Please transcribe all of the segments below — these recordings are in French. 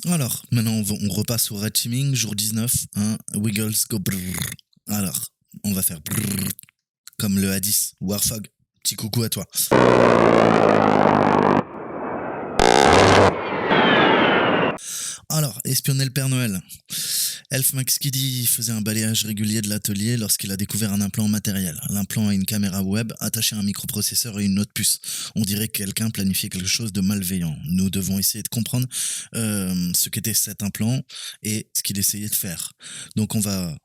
Alors, maintenant, on repasse au red teaming, jour 19, hein, Wiggles go brrr. Alors, on va faire brrr, comme le A10, Warfog. Petit coucou à toi. Alors, espionner le Père Noël. Elf McSkiddy faisait un balayage régulier de l'atelier lorsqu'il a découvert un implant matériel. L'implant a une caméra web attachée à un microprocesseur et une autre puce. On dirait que quelqu'un planifiait quelque chose de malveillant. Nous devons essayer de comprendre ce qu'était cet implant et ce qu'il essayait de faire. Donc on va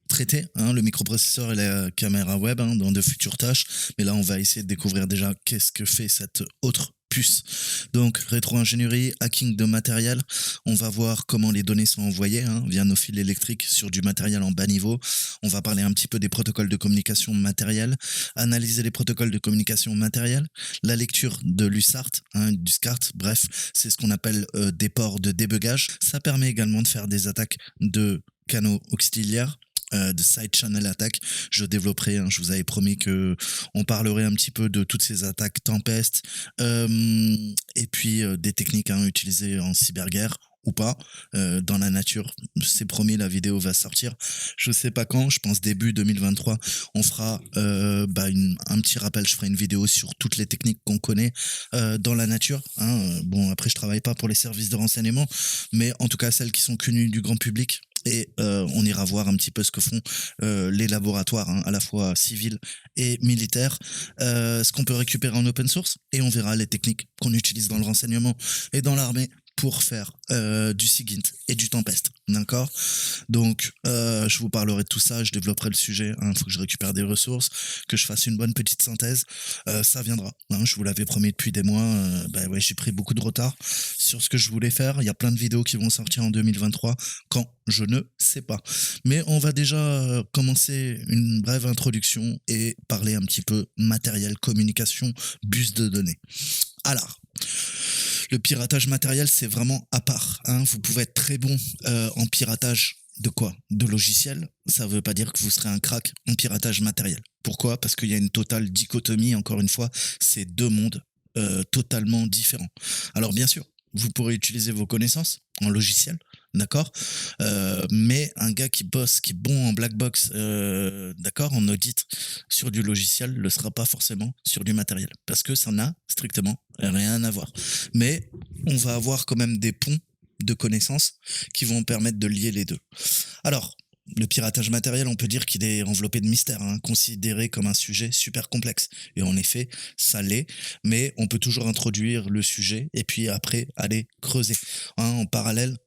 traiter le microprocesseur et la caméra web dans de futures tâches. Mais là, on va essayer de découvrir déjà qu'est-ce que fait cette autre puce. Donc, rétro-ingénierie, hacking de matériel. On va voir comment les données sont envoyées via nos fils électriques sur du matériel en bas niveau. On va parler un petit peu des protocoles de communication matérielle, analyser les protocoles de communication matérielle, la lecture de l'USART, du SCART, bref, c'est ce qu'on appelle des ports de débugage. Ça permet également de faire des attaques de canaux auxiliaires, de side channel attack. Je développerai, je vous avais promis que on parlerait un petit peu de toutes ces attaques Tempest, et puis des techniques utilisées en cyberguerre ou pas, dans la nature. C'est promis, la vidéo va sortir. Je sais pas quand, je pense début 2023. On fera un petit rappel, je ferai une vidéo sur toutes les techniques qu'on connaît dans la nature. Bon, après, je travaille pas pour les services de renseignement, mais en tout cas, celles qui sont connues du grand public. Et on ira voir un petit peu ce que font les laboratoires, à la fois civils et militaires, ce qu'on peut récupérer en open source, et on verra les techniques qu'on utilise dans le renseignement et dans l'armée pour faire du SIGINT et du Tempest, d'accord. Donc, je vous parlerai de tout ça, je développerai le sujet, il faut que je récupère des ressources, que je fasse une bonne petite synthèse, ça viendra, je vous l'avais promis depuis des mois, ouais, j'ai pris beaucoup de retard sur ce que je voulais faire, il y a plein de vidéos qui vont sortir en 2023, quand je ne sais pas. Mais on va déjà commencer une brève introduction et parler un petit peu matériel, communication, bus de données. Alors, le piratage matériel, c'est vraiment à part. Vous pouvez être très bon en piratage de quoi? De logiciels. Ça ne veut pas dire que vous serez un crack en piratage matériel. Pourquoi? Parce qu'il y a une totale dichotomie, encore une fois, c'est deux mondes totalement différents. Alors bien sûr, vous pourrez utiliser vos connaissances en logiciel, d'accord, mais un gars qui bosse, qui est bon en black box, d'accord, en audit sur du logiciel, le sera pas forcément sur du matériel, parce que ça n'a strictement rien à voir. Mais on va avoir quand même des ponts de connaissances qui vont permettre de lier les deux. Alors, le piratage matériel, on peut dire qu'il est enveloppé de mystère, considéré comme un sujet super complexe. Et en effet, ça l'est, mais on peut toujours introduire le sujet et puis après aller creuser. En parallèle,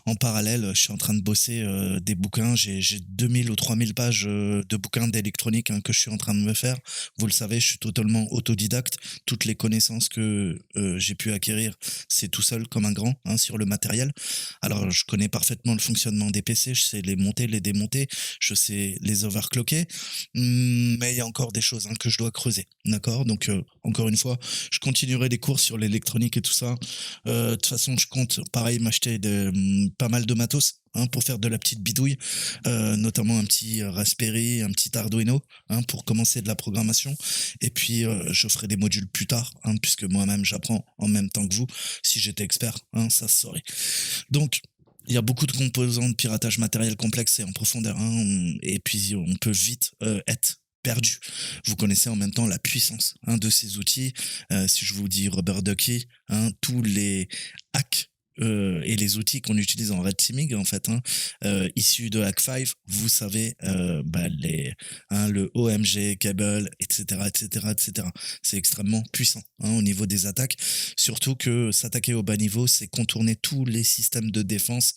je suis en train de bosser des bouquins. J'ai 2000 ou 3000 pages de bouquins d'électronique que je suis en train de me faire. Vous le savez, je suis totalement autodidacte. Toutes les connaissances que j'ai pu acquérir, c'est tout seul comme un grand sur le matériel. Alors, je connais parfaitement le fonctionnement des PC. Je sais les monter, les démonter. Je sais les overclocker. Mais il y a encore des choses que je dois creuser. D'accord? Donc, encore une fois, je continuerai les cours sur l'électronique et tout ça. De toute façon, je compte, pareil, m'acheter pas mal de matos pour faire de la petite bidouille, notamment un petit Raspberry, un petit Arduino, pour commencer de la programmation. Et puis, je ferai des modules plus tard, puisque moi-même, j'apprends en même temps que vous. Si j'étais expert, ça se saurait. Donc, il y a beaucoup de composants de piratage matériel complexe et en profondeur, et puis on peut vite être perdu. Vous connaissez en même temps la puissance de ces outils. Si je vous dis Rubber Ducky, tous les hacks et les outils qu'on utilise en red teaming en fait, issus de Hack5, vous savez, le OMG, Cable, etc., etc., etc. C'est extrêmement puissant au niveau des attaques. Surtout que s'attaquer au bas niveau, c'est contourner tous les systèmes de défense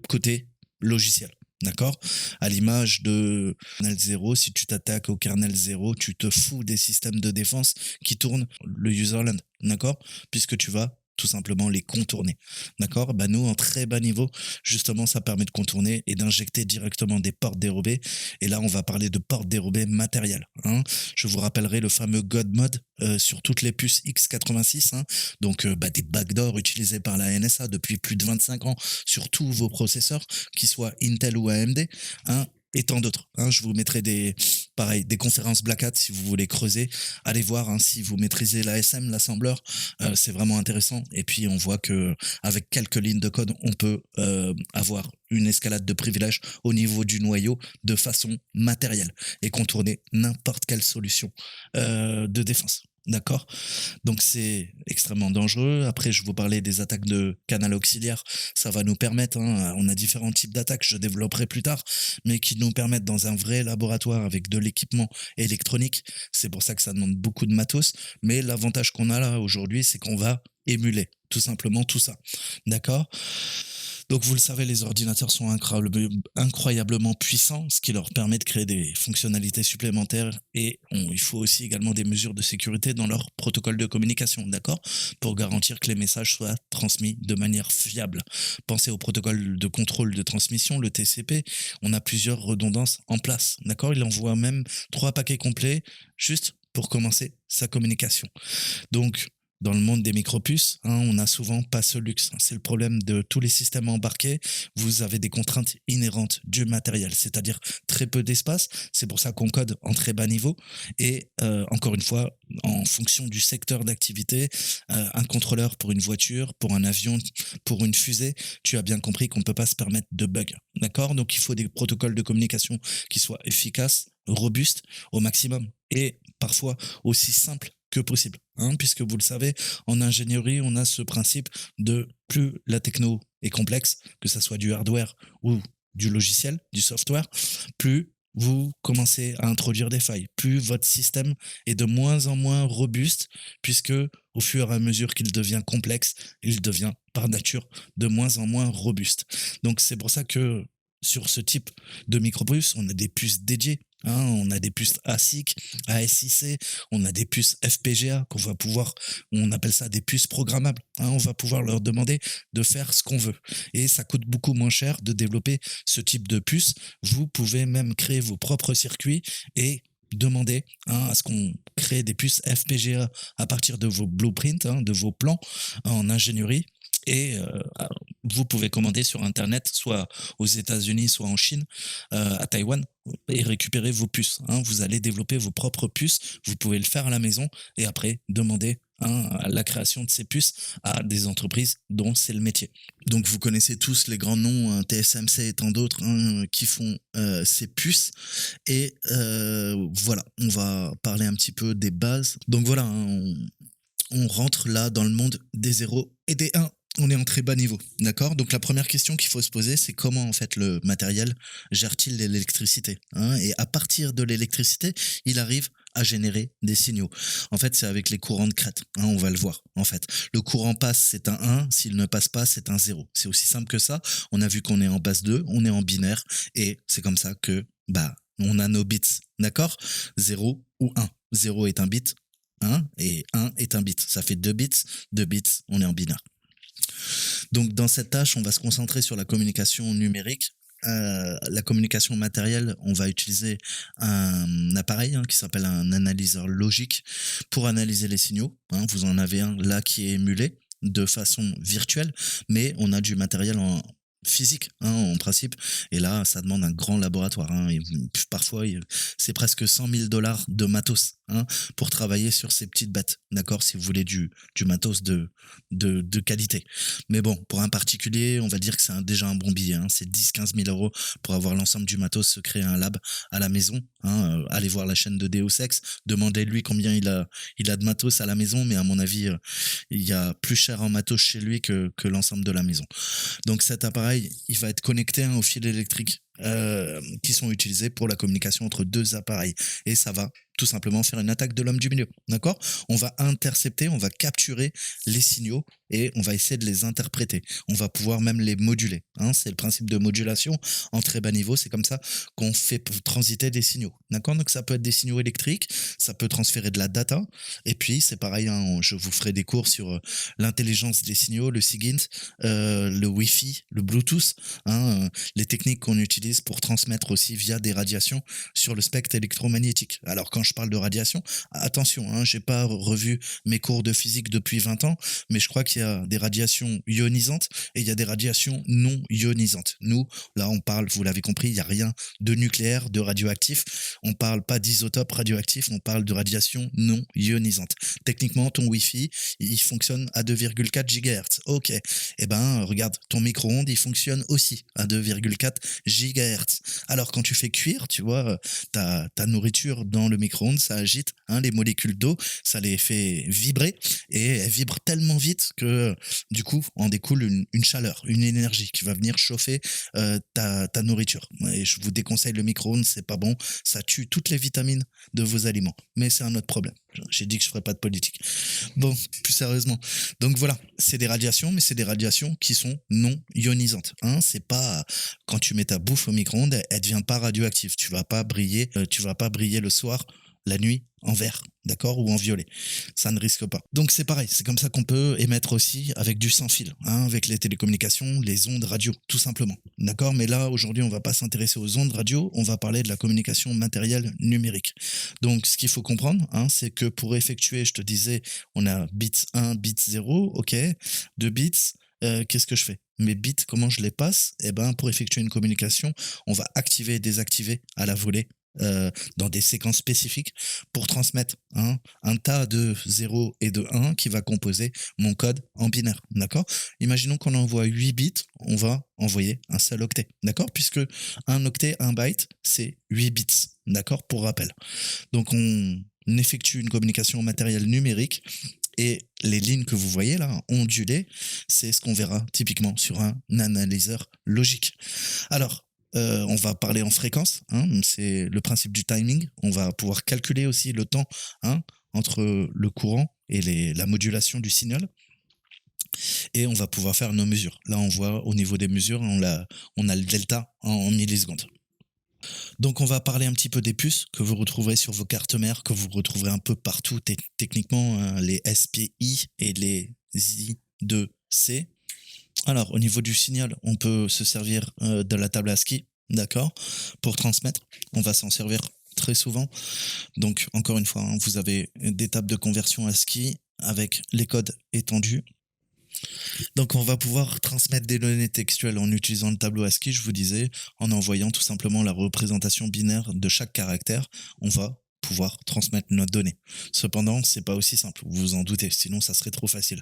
côté logiciel. D'accord? À l'image de kernel 0, si tu t'attaques au kernel 0, tu te fous des systèmes de défense qui tournent le userland. D'accord? Puisque tu vas tout simplement les contourner. D'accord? Nous, en très bas niveau, justement, ça permet de contourner et d'injecter directement des portes dérobées. Et là, on va parler de portes dérobées matérielles. Je vous rappellerai le fameux God Mode sur toutes les puces x86. Donc, des backdoors utilisés par la NSA depuis plus de 25 ans sur tous vos processeurs, qu'ils soient Intel ou AMD, et tant d'autres. Je vous mettrai Pareil, des conférences Black Hat, si vous voulez creuser, allez voir, hein, si vous maîtrisez l'ASM, l'assembleur, c'est vraiment intéressant. Et puis on voit que avec quelques lignes de code, on peut avoir une escalade de privilèges au niveau du noyau de façon matérielle et contourner n'importe quelle solution de défense. D'accord? Donc c'est extrêmement dangereux. Après, je vous parlais des attaques de canal auxiliaire. Ça va nous permettre, hein, on a différents types d'attaques, je développerai plus tard, mais qui nous permettent dans un vrai laboratoire avec de l'équipement électronique. C'est pour ça que ça demande beaucoup de matos. Mais l'avantage qu'on a là aujourd'hui, c'est qu'on va émuler tout simplement tout ça. D'accord? Donc vous le savez, les ordinateurs sont incroyablement puissants, ce qui leur permet de créer des fonctionnalités supplémentaires et il faut aussi également des mesures de sécurité dans leur protocole de communication, d'accord? Pour garantir que les messages soient transmis de manière fiable. Pensez au protocole de contrôle de transmission, le TCP, on a plusieurs redondances en place, d'accord? Il envoie même 3 paquets complets juste pour commencer sa communication. Donc, dans le monde des micropuces, hein, on n'a souvent pas ce luxe. C'est le problème de tous les systèmes embarqués. Vous avez des contraintes inhérentes du matériel, c'est-à-dire très peu d'espace. C'est pour ça qu'on code en très bas niveau. Et encore une fois, en fonction du secteur d'activité, un contrôleur pour une voiture, pour un avion, pour une fusée, tu as bien compris qu'on ne peut pas se permettre de bugs. D'accord? Donc il faut des protocoles de communication qui soient efficaces, robustes au maximum et parfois aussi simples que possible, hein, puisque vous le savez, en ingénierie, on a ce principe de plus la techno est complexe, que ça soit du hardware ou du logiciel, du software, plus vous commencez à introduire des failles, plus votre système est de moins en moins robuste, puisque au fur et à mesure qu'il devient complexe, il devient par nature de moins en moins robuste. Donc c'est pour ça que sur ce type de micropuces, on a des puces dédiées. Hein, on a des puces ASIC, ASIC, on a des puces FPGA qu'on va pouvoir, on appelle ça des puces programmables. Hein, on va pouvoir leur demander de faire ce qu'on veut. Et ça coûte beaucoup moins cher de développer ce type de puces. Vous pouvez même créer vos propres circuits et demander, hein, à ce qu'on crée des puces FPGA à partir de vos blueprints, hein, de vos plans en ingénierie. Et vous pouvez commander sur Internet, soit aux États-Unis, soit en Chine, à Taïwan, et récupérer vos puces. Hein. Vous allez développer vos propres puces. Vous pouvez le faire à la maison et après demander, hein, la création de ces puces à des entreprises dont c'est le métier. Donc vous connaissez tous les grands noms, hein, TSMC et tant d'autres, hein, qui font ces puces. Et voilà, on va parler un petit peu des bases. Donc voilà, hein, on rentre là dans le monde des 0 et des 1. On est en très bas niveau, d'accord? Donc la première question qu'il faut se poser, c'est comment en fait le matériel gère-t-il l'électricité, hein? Et à partir de l'électricité, il arrive à générer des signaux. En fait, c'est avec les courants de crête, hein, on va le voir. En fait, le courant passe, c'est un 1, s'il ne passe pas, c'est un 0. C'est aussi simple que ça. On a vu qu'on est en base 2, on est en binaire, et c'est comme ça que on a nos bits, d'accord? 0 ou 1. 0 est un bit, 1 et 1 est un bit. Ça fait 2 bits, 2 bits, on est en binaire. Donc dans cette tâche, on va se concentrer sur la communication numérique. La communication matérielle, on va utiliser un appareil, hein, qui s'appelle un analyseur logique pour analyser les signaux. Hein. Vous en avez un là qui est émulé de façon virtuelle, mais on a du matériel en physique, hein, en principe, et là ça demande un grand laboratoire, hein, et parfois c'est presque 100 000 $ de matos, hein, pour travailler sur ces petites bêtes, d'accord, si vous voulez du matos de qualité. Mais bon, pour un particulier, on va dire que c'est déjà un bon billet, hein, c'est 10-15 000 € pour avoir l'ensemble du matos, se créer un lab à la maison, hein, allez voir la chaîne de Deus Ex, demandez-lui combien il a de matos à la maison, mais à mon avis, il y a plus cher en matos chez lui que l'ensemble de la maison. Donc cet appareil, il va être connecté, hein, aux fils électriques qui sont utilisés pour la communication entre deux appareils. Et ça va tout simplement faire une attaque de l'homme du milieu. D'accord? On va intercepter, on va capturer les signaux et on va essayer de les interpréter. On va pouvoir même les moduler. Hein, c'est le principe de modulation en très bas niveau. C'est comme ça qu'on fait transiter des signaux. D'accord? Donc ça peut être des signaux électriques, ça peut transférer de la data. Et puis c'est pareil, hein, je vous ferai des cours sur l'intelligence des signaux, le SIGINT, le Wi-Fi, le Bluetooth, hein, les techniques qu'on utilise utilise pour transmettre aussi via des radiations sur le spectre électromagnétique. Alors quand je parle de radiation, attention, hein, j'ai pas revu mes cours de physique depuis 20 ans, mais je crois qu'il y a des radiations ionisantes et il y a des radiations non ionisantes. Nous, là, on parle, vous l'avez compris, il n'y a rien de nucléaire, de radioactif. On parle pas d'isotope radioactif, on parle de radiation non ionisante. Techniquement, ton Wi-Fi, il fonctionne à 2,4 GHz. Ok. Eh ben, regarde, ton micro-ondes, il fonctionne aussi à 2,4 GHz. Alors, quand tu fais cuire, tu vois, ta nourriture dans le micro-ondes, ça agite hein, les molécules d'eau, ça les fait vibrer et elles vibrent tellement vite que du coup, en découle une chaleur, une énergie qui va venir chauffer ta nourriture. Et je vous déconseille le micro-ondes, c'est pas bon, ça tue toutes les vitamines de vos aliments. Mais c'est un autre problème. J'ai dit que je ferais pas de politique. Bon, plus sérieusement. Donc voilà, c'est des radiations, mais c'est des radiations qui sont non ionisantes. Hein, c'est pas quand tu mets ta bouffe au micro-ondes, elle devient pas radioactive. Tu vas pas briller le soir, la nuit en vert, d'accord, ou en violet. Ça ne risque pas. Donc c'est pareil, c'est comme ça qu'on peut émettre aussi avec du sans fil, hein, avec les télécommunications, les ondes radio, tout simplement, d'accord. Mais là aujourd'hui, on va pas s'intéresser aux ondes radio, on va parler de la communication matérielle numérique. Donc ce qu'il faut comprendre, hein, c'est que pour effectuer, je te disais, on a bits 1, bits 0, ok, 2 bits. Qu'est-ce que je fais? Mes bits, comment je les passe? Eh ben, pour effectuer une communication, on va activer et désactiver à la volée dans des séquences spécifiques pour transmettre hein, un tas de 0 et de 1 qui va composer mon code en binaire. D'accord? Imaginons qu'on envoie 8 bits, on va envoyer un seul octet. D'accord? Puisque un octet, un byte, c'est 8 bits. D'accord? Pour rappel. Donc on effectue une communication matérielle numérique et les lignes que vous voyez là, ondulées, c'est ce qu'on verra typiquement sur un analyseur logique. Alors, on va parler en fréquence, hein, c'est le principe du timing. On va pouvoir calculer aussi le temps hein, entre le courant et la modulation du signal. Et on va pouvoir faire nos mesures. Là, on voit au niveau des mesures, on a le delta en millisecondes. Donc on va parler un petit peu des puces que vous retrouverez sur vos cartes mères, que vous retrouverez un peu partout techniquement, hein, les SPI et les I2C. Alors au niveau du signal, on peut se servir de la table ASCII, d'accord, pour transmettre. On va s'en servir très souvent. Donc encore une fois, hein, vous avez des tables de conversion ASCII avec les codes étendus. Donc on va pouvoir transmettre des données textuelles en utilisant le tableau ASCII, je vous disais, en envoyant tout simplement la représentation binaire de chaque caractère, on va pouvoir transmettre notre donnée. Cependant, c'est pas aussi simple, vous vous en doutez, sinon ça serait trop facile.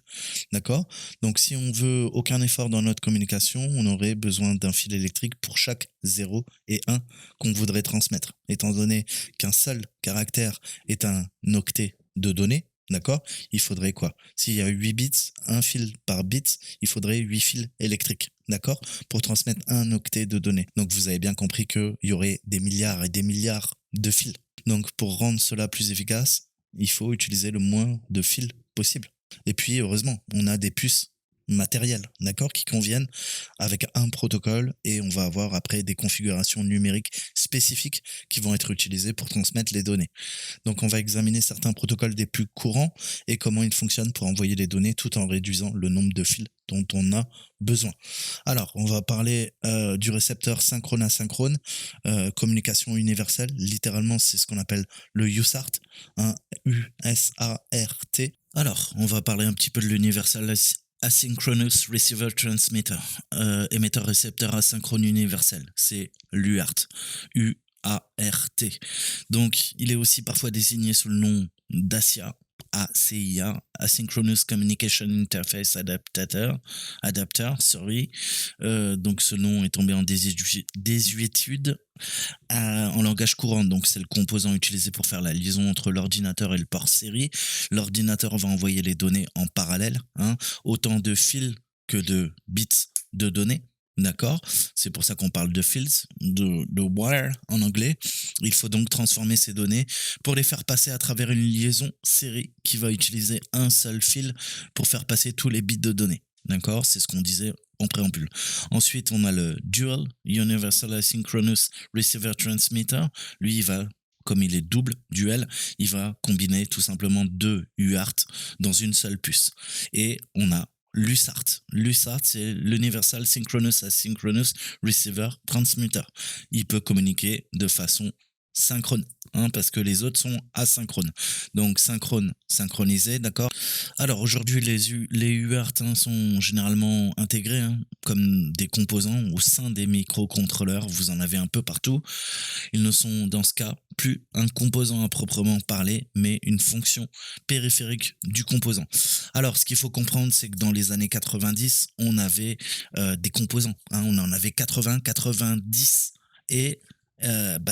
D'accord? Donc si on veut aucun effort dans notre communication, on aurait besoin d'un fil électrique pour chaque 0 et 1 qu'on voudrait transmettre. Étant donné qu'un seul caractère est un octet de données, d'accord? Il faudrait quoi? S'il y a 8 bits, un fil par bit, il faudrait 8 fils électriques, d'accord? Pour transmettre un octet de données. Donc vous avez bien compris qu'il y aurait des milliards et des milliards de fils. Donc pour rendre cela plus efficace, il faut utiliser le moins de fils possible. Et puis heureusement, on a des puces matérielles, d'accord, qui conviennent avec un protocole et on va avoir après des configurations numériques spécifiques qui vont être utilisées pour transmettre les données. Donc on va examiner certains protocoles des plus courants et comment ils fonctionnent pour envoyer les données tout en réduisant le nombre de fils dont on a besoin. Alors on va parler du récepteur synchrone-asynchrone, communication universelle, littéralement c'est ce qu'on appelle le USART, un U-S-A-R-T. Alors on va parler un petit peu de l'universal Asynchronous Receiver Transmitter, émetteur-récepteur asynchrone universel, c'est l'UART, U-A-R-T. Donc, il est aussi parfois désigné sous le nom d'ASIA, ACIA, Asynchronous Communication Interface Adapter, sorry. Donc, ce nom est tombé en désuétude en langage courant. Donc, c'est le composant utilisé pour faire la liaison entre l'ordinateur et le port série. L'ordinateur va envoyer les données en parallèle, hein, autant de fils que de bits de données. D'accord? C'est pour ça qu'on parle de fields, de wire en anglais. Il faut donc transformer ces données pour les faire passer à travers une liaison série qui va utiliser un seul fil pour faire passer tous les bits de données. D'accord? C'est ce qu'on disait en préambule. Ensuite, on a le Dual Universal Asynchronous Receiver Transmitter. Lui, il va, comme il est double, duel, il va combiner tout simplement deux UART dans une seule puce. Et on a l'USART. L'USART, c'est l'Universal Synchronous Asynchronous Receiver Transmitter. Il peut communiquer de façon synchrone, hein, parce que les autres sont asynchrones. Donc synchrone, synchronisé, d'accord. Alors aujourd'hui, les UART, hein, sont généralement intégrés, hein, comme des composants au sein des microcontrôleurs. Vous en avez un peu partout. Ils ne sont dans ce cas plus un composant à proprement parler, mais une fonction périphérique du composant. Alors, ce qu'il faut comprendre, c'est que dans les années 90, on avait des composants, hein, on en avait 80, 90, et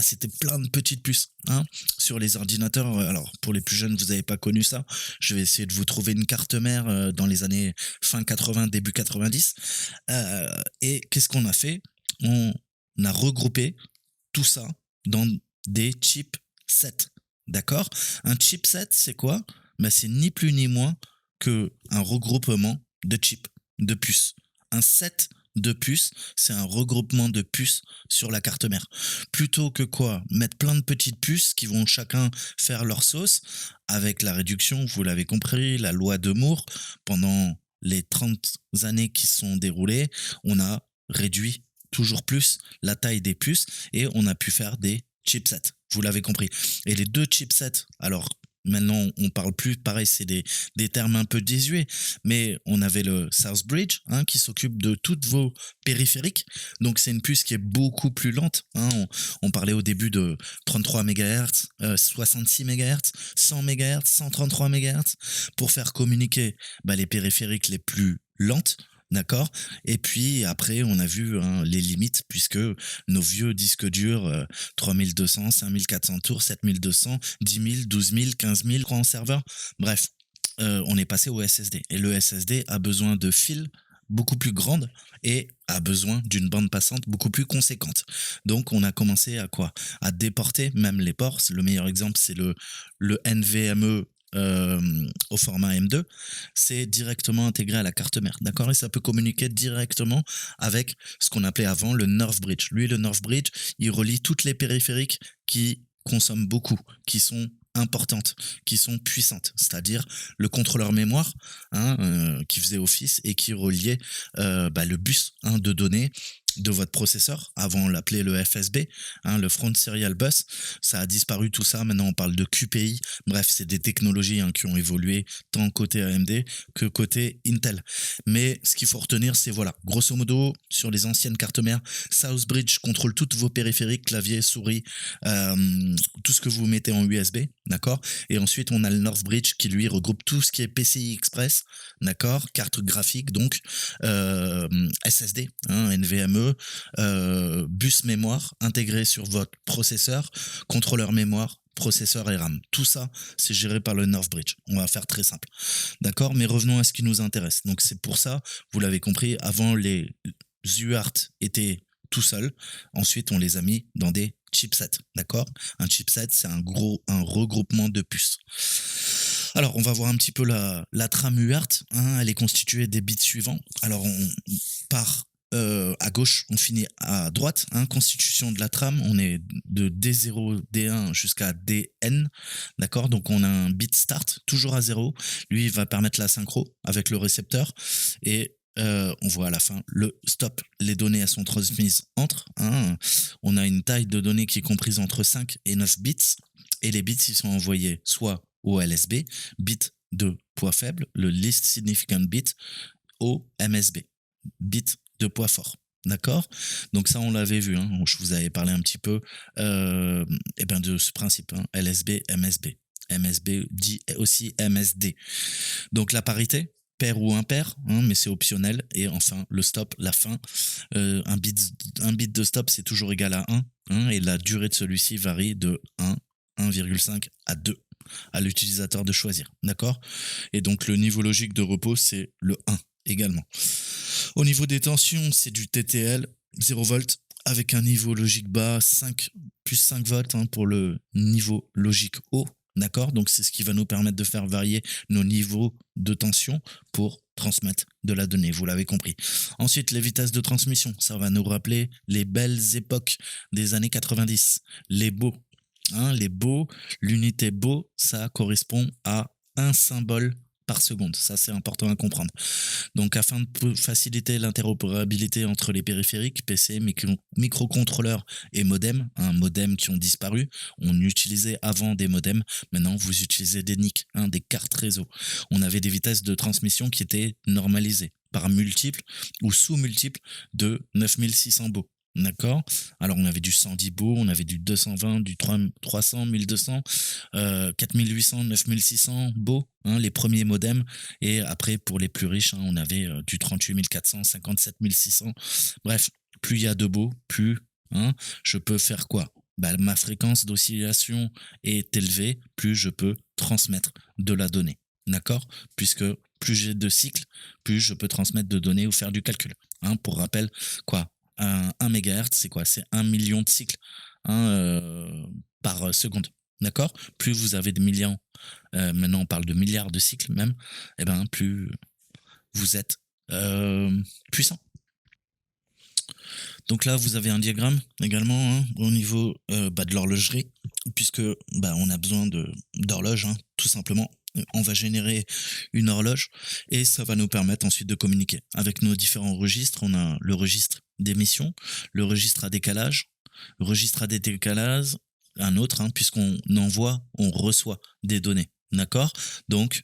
c'était plein de petites puces, hein, sur les ordinateurs. Alors, pour les plus jeunes, vous n'avez pas connu ça. Je vais essayer de vous trouver une carte mère dans les années fin 80, début 90. Et qu'est-ce qu'on a fait? On a regroupé tout ça dans des chipsets. D'accord? Un chipset, c'est quoi? C'est ni plus ni moins que un regroupement de chips, de puces. Un set de puces, c'est un regroupement de puces sur la carte mère. Plutôt que quoi? Mettre plein de petites puces qui vont chacun faire leur sauce, avec la réduction, vous l'avez compris, la loi de Moore, pendant les 30 années qui se sont déroulées, on a réduit toujours plus la taille des puces et on a pu faire des chipsets. Vous l'avez compris. Et les deux chipsets, alors maintenant on parle plus, pareil, c'est des termes un peu désuets, mais on avait le Southbridge, hein, qui s'occupe de toutes vos périphériques. Donc c'est une puce qui est beaucoup plus lente, hein. On parlait au début de 33 MHz, 66 MHz, 100 MHz, 133 MHz, pour faire communiquer les périphériques les plus lentes. D'accord. Et puis après, on a vu, hein, les limites, puisque nos vieux disques durs, 3200, 5400 tours, 7200, 10 000, 12 000, 15 000 en serveur. Bref, on est passé au SSD. Et le SSD a besoin de fils beaucoup plus grandes et a besoin d'une bande passante beaucoup plus conséquente. Donc on a commencé à quoi? À déporter même les ports. Le meilleur exemple, c'est le NVMe, au format M2, c'est directement intégré à la carte mère, d'accord? Et ça peut communiquer directement avec ce qu'on appelait avant le Northbridge. Lui, le Northbridge, il relie toutes les périphériques qui consomment beaucoup, qui sont importantes, qui sont puissantes, c'est-à-dire le contrôleur mémoire, hein, qui faisait office et qui reliait le bus, hein, de données de votre processeur. Avant, on l'appelait le FSB, hein, le Front Serial Bus. Ça a disparu tout ça. Maintenant, on parle de QPI. Bref, c'est des technologies, hein, qui ont évolué tant côté AMD que côté Intel. Mais ce qu'il faut retenir, c'est voilà, grosso modo, sur les anciennes cartes mères, Southbridge contrôle toutes vos périphériques, clavier, souris, tout ce que vous mettez en USB, d'accord? Et ensuite, on a le Northbridge qui, lui, regroupe tout ce qui est PCI Express, d'accord? Carte graphique, donc, SSD, hein, NVMe, bus mémoire intégré sur votre processeur, contrôleur mémoire, processeur et RAM. Tout ça, c'est géré par le Northbridge. On va faire très simple. D'accord? Mais revenons à ce qui nous intéresse. Donc c'est pour ça, vous l'avez compris, avant les UART étaient tout seuls. Ensuite, on les a mis dans des chipsets. D'accord? Un chipset, c'est un regroupement de puces. Alors, on va voir un petit peu la trame UART, hein. Elle est constituée des bits suivants. Alors, on part à gauche, on finit à droite, hein. Constitution de la trame, on est de D0, D1 jusqu'à DN, d'accord? Donc on a un bit start, toujours à 0. Lui, il va permettre la synchro avec le récepteur. Et on voit à la fin le stop. Les données, elles sont transmises entre, hein. On a une taille de données qui est comprise entre 5 et 9 bits. Et les bits, ils sont envoyés soit au LSB, bit de poids faible, le least significant bit, au MSB, bit de poids fort. D'accord? Donc ça, on l'avait vu, hein. Je vous avais parlé un petit peu de ce principe, hein. LSB, MSB. MSB dit aussi MSD. Donc la parité, pair ou impair, hein, mais c'est optionnel. Et enfin, le stop, la fin. Un bit de stop, c'est toujours égal à 1, hein, et la durée de celui-ci varie de 1, 1,5 à 2 à l'utilisateur de choisir. D'accord? Et donc le niveau logique de repos, c'est le 1 également. Au niveau des tensions, c'est du TTL, 0 volts, avec un niveau logique bas, 5 plus 5 volts, hein, pour le niveau logique haut. D'accord? Donc c'est ce qui va nous permettre de faire varier nos niveaux de tension pour transmettre de la donnée, vous l'avez compris. Ensuite, les vitesses de transmission, ça va nous rappeler les belles époques des années 90, les baux. Hein, les baux, l'unité beau, ça correspond à un symbole par seconde. Ça, c'est important à comprendre. Donc, afin de faciliter l'interopérabilité entre les périphériques, PC, microcontrôleurs et modems, un modem qui ont disparu, on utilisait avant des modems, maintenant vous utilisez des NIC, des cartes réseau. On avait des vitesses de transmission qui étaient normalisées par multiples ou sous-multiples de 9600 baux. D'accord. Alors, on avait du 110 baux, on avait du 220, du 300, 1200, 4800, 9600 baux, les premiers modems. Et après, pour les plus riches, on avait du 38400, 57600. Bref, plus il y a de baux, plus je peux faire quoi? Ma fréquence d'oscillation est élevée, plus je peux transmettre de la donnée. D'accord? Puisque plus j'ai de cycles, plus je peux transmettre de données ou faire du calcul. Pour rappel, quoi? 1 MHz, c'est quoi? C'est 1 million de cycles par seconde. D'accord? Plus vous avez de millions, maintenant on parle de milliards de cycles même, et plus vous êtes puissant. Donc là, vous avez un diagramme également au niveau de l'horlogerie, puisque on a besoin d'horloge, tout simplement. On va générer une horloge et ça va nous permettre ensuite de communiquer. Avec nos différents registres, on a le registre d'émission, le registre à décalage, le registre à décalage, un autre, puisqu'on envoie, on reçoit des données. D'accord? Donc,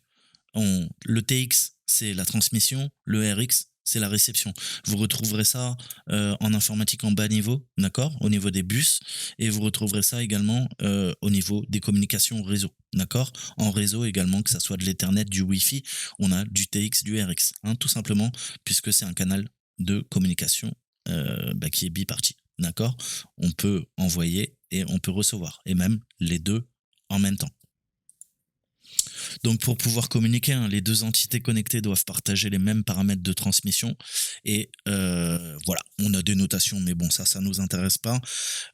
le TX, c'est la transmission, le RX, c'est la réception. Vous retrouverez ça en informatique en bas niveau, d'accord, au niveau des bus, et vous retrouverez ça également au niveau des communications réseau, d'accord, en réseau également, que ça soit de l'Ethernet, du Wi-Fi, on a du TX, du RX, tout simplement, puisque c'est un canal de communication qui est biparti, d'accord. On peut envoyer et on peut recevoir, et même les deux en même temps. Donc pour pouvoir communiquer, les deux entités connectées doivent partager les mêmes paramètres de transmission. Et voilà, on a des notations, mais bon, ça nous intéresse pas.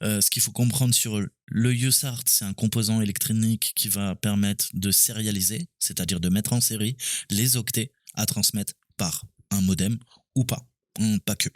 Ce qu'il faut comprendre sur le USART, c'est un composant électronique qui va permettre de sérialiser, c'est-à-dire de mettre en série les octets à transmettre par un modem ou pas. Pas que.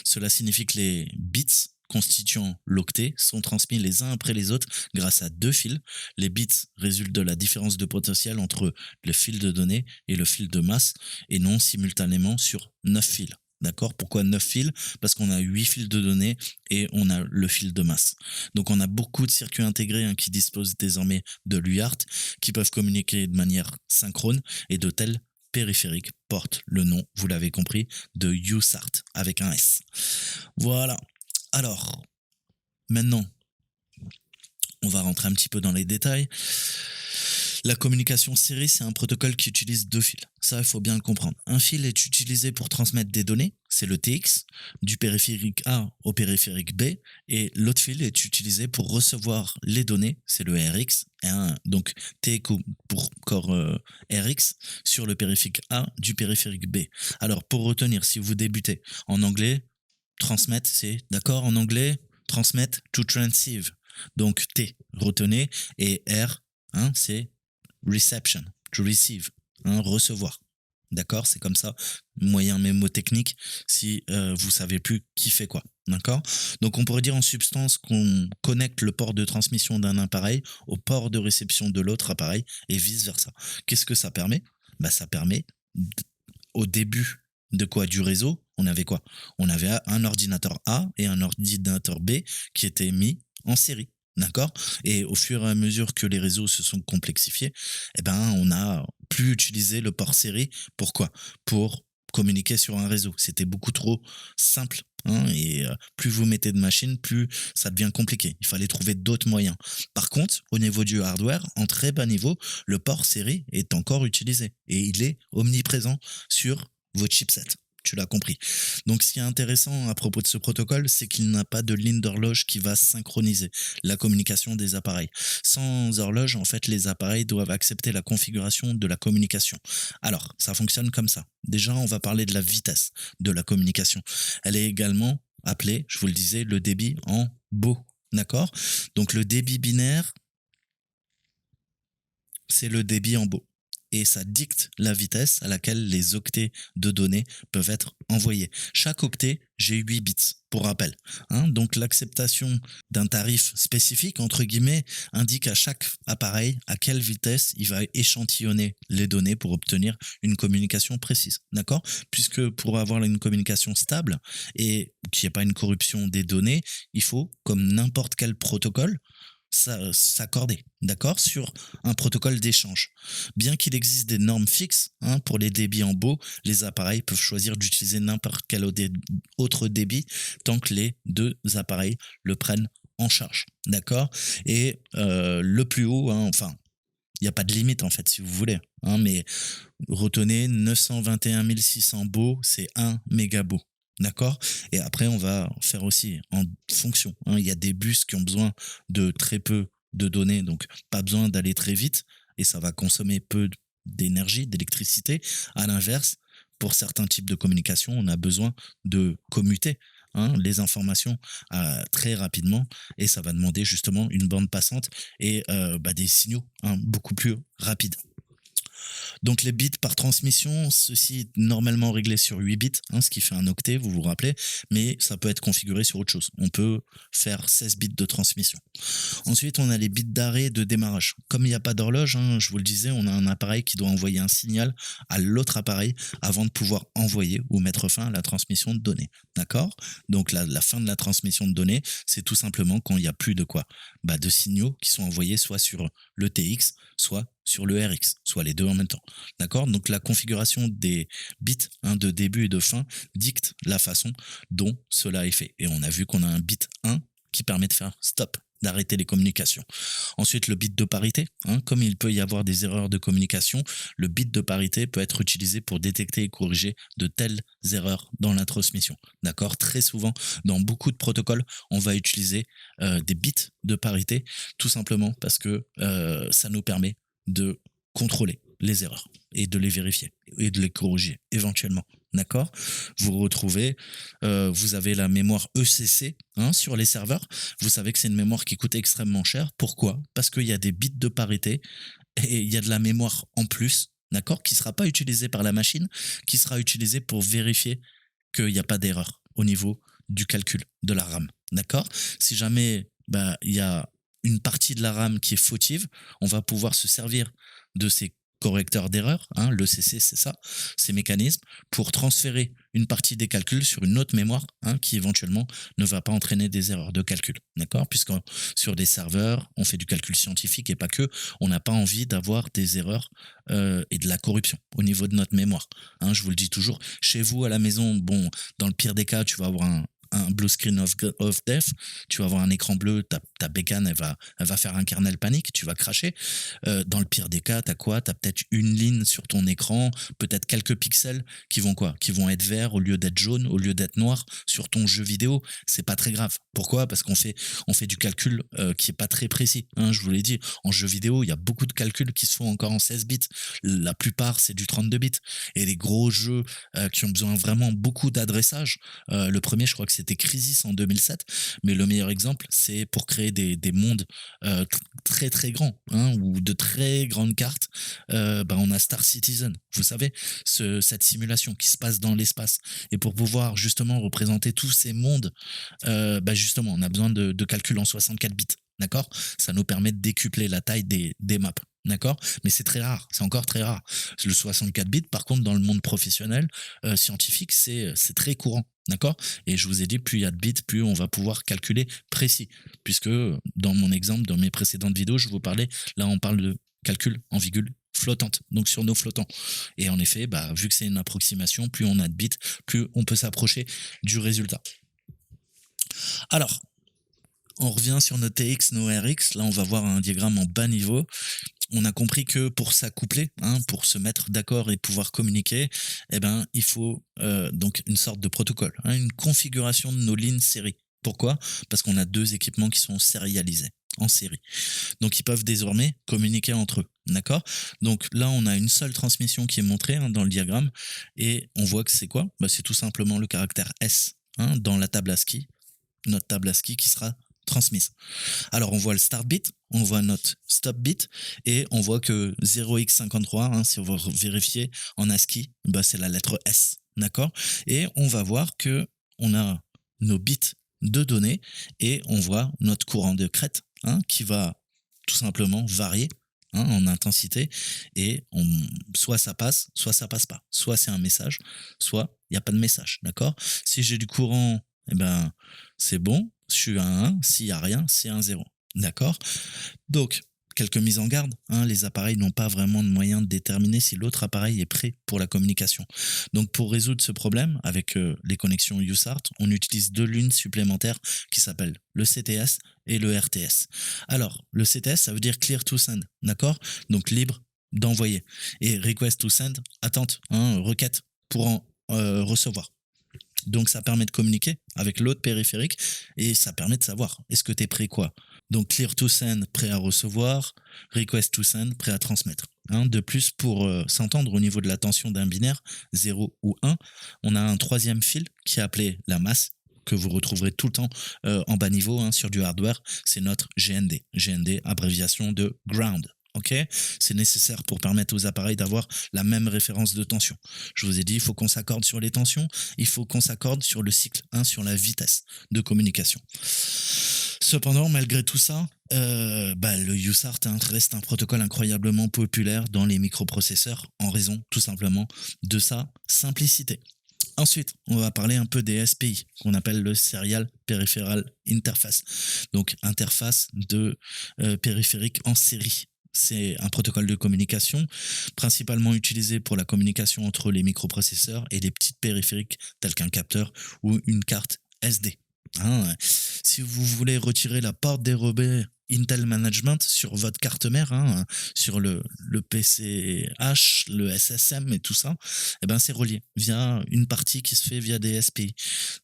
Cela signifie que les bits constituant l'octet sont transmis les uns après les autres grâce à 2 fils. Les bits résultent de la différence de potentiel entre le fil de données et le fil de masse, et non simultanément sur 9 fils. D'accord? Pourquoi 9 fils? Parce qu'on a 8 fils de données et on a le fil de masse. Donc on a beaucoup de circuits intégrés qui disposent désormais de l'UART, qui peuvent communiquer de manière synchrone, et de tels périphériques portent le nom, vous l'avez compris, de USART avec un S. Voilà. Alors, maintenant, on va rentrer un petit peu dans les détails. La communication série, c'est un protocole qui utilise 2 fils. Ça, il faut bien le comprendre. Un fil est utilisé pour transmettre des données, c'est le TX, du périphérique A au périphérique B, et l'autre fil est utilisé pour recevoir les données, c'est le RX, donc T pour corps RX, sur le périphérique A du périphérique B. Alors, pour retenir, si vous débutez en anglais, transmettre, c'est d'accord en anglais, transmettre, to transceive. Donc T, retenez, et R, c'est reception, to receive, recevoir. D'accord, c'est comme ça, moyen mémotechnique, si vous savez plus qui fait quoi. D'accord. Donc on pourrait dire en substance qu'on connecte le port de transmission d'un appareil au port de réception de l'autre appareil et vice versa. Qu'est-ce que ça permet? Ça permet au début de quoi? Du réseau, on avait quoi? On avait un ordinateur A et un ordinateur B qui étaient mis en série. D'accord. Et au fur et à mesure que les réseaux se sont complexifiés, on n'a plus utilisé le port série. Pourquoi? Pour communiquer sur un réseau. C'était beaucoup trop simple. Et plus vous mettez de machines, plus ça devient compliqué. Il fallait trouver d'autres moyens. Par contre, au niveau du hardware, en très bas niveau, le port série est encore utilisé. Et il est omniprésent sur vos chipsets. Tu l'as compris. Donc, ce qui est intéressant à propos de ce protocole, c'est qu'il n'a pas de ligne d'horloge qui va synchroniser la communication des appareils. Sans horloge, en fait, les appareils doivent accepter la configuration de la communication. Alors, ça fonctionne comme ça. Déjà, on va parler de la vitesse de la communication. Elle est également appelée, je vous le disais, le débit en baux. D'accord? Donc, le débit binaire, c'est le débit en baux. et ça dicte la vitesse à laquelle les octets de données peuvent être envoyés. Chaque octet, j'ai 8 bits, pour rappel. Donc l'acceptation d'un tarif spécifique, entre guillemets, indique à chaque appareil à quelle vitesse il va échantillonner les données pour obtenir une communication précise. D'accord? Puisque pour avoir une communication stable et qu'il n'y ait pas une corruption des données, il faut, comme n'importe quel protocole, s'accorder, d'accord, sur un protocole d'échange. Bien qu'il existe des normes fixes pour les débits en beau, les appareils peuvent choisir d'utiliser n'importe quel autre débit tant que les deux appareils le prennent en charge, d'accord. Et le plus haut, enfin, il n'y a pas de limite en fait si vous voulez, mais retenez 921 600 beaux, c'est 1 mégabeau. D'accord. Et après, on va faire aussi en fonction. Il y a des bus qui ont besoin de très peu de données, donc pas besoin d'aller très vite, et ça va consommer peu d'énergie, d'électricité. À l'inverse, pour certains types de communication, on a besoin de commuter les informations très rapidement, et ça va demander justement une bande passante et des signaux beaucoup plus rapides. Donc les bits par transmission, ceci est normalement réglé sur 8 bits, ce qui fait un octet, vous vous rappelez, mais ça peut être configuré sur autre chose. On peut faire 16 bits de transmission. Ensuite, on a les bits d'arrêt et de démarrage. Comme il n'y a pas d'horloge, je vous le disais, on a un appareil qui doit envoyer un signal à l'autre appareil avant de pouvoir envoyer ou mettre fin à la transmission de données. D'accord? Donc la fin de la transmission de données, c'est tout simplement quand il n'y a plus de quoi? De signaux qui sont envoyés soit sur le TX, soit sur le RX, soit les deux en même temps. D'accord? Donc la configuration des bits de début et de fin dicte la façon dont cela est fait. Et on a vu qu'on a un bit 1 qui permet de faire stop, d'arrêter les communications. Ensuite, le bit de parité. Comme il peut y avoir des erreurs de communication, le bit de parité peut être utilisé pour détecter et corriger de telles erreurs dans la transmission. D'accord? Très souvent, dans beaucoup de protocoles, on va utiliser des bits de parité, tout simplement parce que ça nous permet de contrôler les erreurs et de les vérifier et de les corriger éventuellement. D'accord? Vous retrouvez, vous avez la mémoire ECC sur les serveurs. Vous savez que c'est une mémoire qui coûte extrêmement cher. Pourquoi? Parce qu'il y a des bits de parité et il y a de la mémoire en plus, d'accord, qui ne sera pas utilisée par la machine, qui sera utilisée pour vérifier qu'il n'y a pas d'erreur au niveau du calcul de la RAM. D'accord? Si jamais il y a une partie de la RAM qui est fautive, on va pouvoir se servir de ces correcteurs d'erreur, l'ECC c'est ça, ces mécanismes, pour transférer une partie des calculs sur une autre mémoire qui éventuellement ne va pas entraîner des erreurs de calcul, d'accord? Puisque sur des serveurs, on fait du calcul scientifique et pas que, on n'a pas envie d'avoir des erreurs et de la corruption au niveau de notre mémoire. Je vous le dis toujours, chez vous à la maison, bon, dans le pire des cas, tu vas avoir un blue screen of death, tu vas avoir un écran bleu, ta bécane, elle va faire un kernel panique, tu vas cracher. Dans le pire des cas, t'as quoi? T'as peut-être une ligne sur ton écran, peut-être quelques pixels qui vont quoi? Qui vont être verts au lieu d'être jaunes, au lieu d'être noirs sur ton jeu vidéo. C'est pas très grave. Pourquoi? Parce qu'on fait du calcul qui est pas très précis. Je vous l'ai dit, en jeu vidéo, il y a beaucoup de calculs qui se font encore en 16 bits. La plupart, c'est du 32 bits. Et les gros jeux qui ont besoin vraiment beaucoup d'adressage, le premier, je crois que c'était Crysis en 2007, mais le meilleur exemple, c'est pour créer des mondes très très grands, ou de très grandes cartes. On a Star Citizen, vous savez, cette simulation qui se passe dans l'espace. Et pour pouvoir justement représenter tous ces mondes, justement, on a besoin de calculs en 64 bits. D'accord? Ça nous permet de décupler la taille des maps. D'accord? Mais c'est très rare, c'est encore très rare. Le 64 bits, par contre, dans le monde professionnel, scientifique, c'est très courant. D'accord? Et je vous ai dit, plus il y a de bits, plus on va pouvoir calculer précis. Puisque dans mon exemple, dans mes précédentes vidéos, je vous parlais, là on parle de calcul en virgule flottante, donc sur nos flottants. Et en effet, vu que c'est une approximation, plus on a de bits, plus on peut s'approcher du résultat. Alors, on revient sur nos TX, nos RX. Là, on va voir un diagramme en bas niveau. On a compris que pour s'accoupler, pour se mettre d'accord et pouvoir communiquer, il faut donc une sorte de protocole, une configuration de nos lignes série. Pourquoi? Parce qu'on a deux équipements qui sont sérialisés en série. Donc, ils peuvent désormais communiquer entre eux. D'accord? Donc là, on a une seule transmission qui est montrée dans le diagramme et on voit que c'est quoi? C'est tout simplement le caractère S dans la table ASCII, notre table ASCII qui sera transmise. Alors, on voit le start bit, on voit notre stop bit, et on voit que 0x53, si on va vérifier en ASCII, bah, c'est la lettre S, d'accord? Et on va voir que on a nos bits de données, et on voit notre courant de crête, qui va tout simplement varier, en intensité, et soit ça passe, soit ça passe pas. Soit c'est un message, soit il n'y a pas de message, d'accord? Si j'ai du courant, eh ben, c'est bon, je suis à 1, s'il n'y a rien, c'est un 0, d'accord? Donc, quelques mises en garde, les appareils n'ont pas vraiment de moyen de déterminer si l'autre appareil est prêt pour la communication. Donc, pour résoudre ce problème, avec les connexions USART, on utilise deux lunes supplémentaires qui s'appellent le CTS et le RTS. Alors, le CTS, ça veut dire Clear to Send, d'accord? Donc, libre d'envoyer. Et Request to Send, attente, requête pour en recevoir. Donc, ça permet de communiquer avec l'autre périphérique, et ça permet de savoir, est-ce que tu es prêt quoi? Donc, Clear to Send, prêt à recevoir, Request to Send, prêt à transmettre. De plus, pour s'entendre au niveau de la tension d'un binaire, 0 ou 1, on a un troisième fil qui est appelé la masse, que vous retrouverez tout le temps en bas niveau sur du hardware. C'est notre GND. GND, abréviation de Ground. Ok, c'est nécessaire pour permettre aux appareils d'avoir la même référence de tension. Je vous ai dit, il faut qu'on s'accorde sur les tensions, il faut qu'on s'accorde sur le cycle, sur la vitesse de communication. Cependant, malgré tout ça, le USART reste un protocole incroyablement populaire dans les microprocesseurs en raison tout simplement de sa simplicité. Ensuite, on va parler un peu des SPI, qu'on appelle le Serial Peripheral Interface. Donc, interface de périphérique en série. C'est un protocole de communication principalement utilisé pour la communication entre les microprocesseurs et les petites périphériques tels qu'un capteur ou une carte SD. Si vous voulez retirer la porte dérobée Intel Management sur votre carte mère, sur le PCH, le SSM et tout ça, c'est relié via une partie qui se fait via des SPI.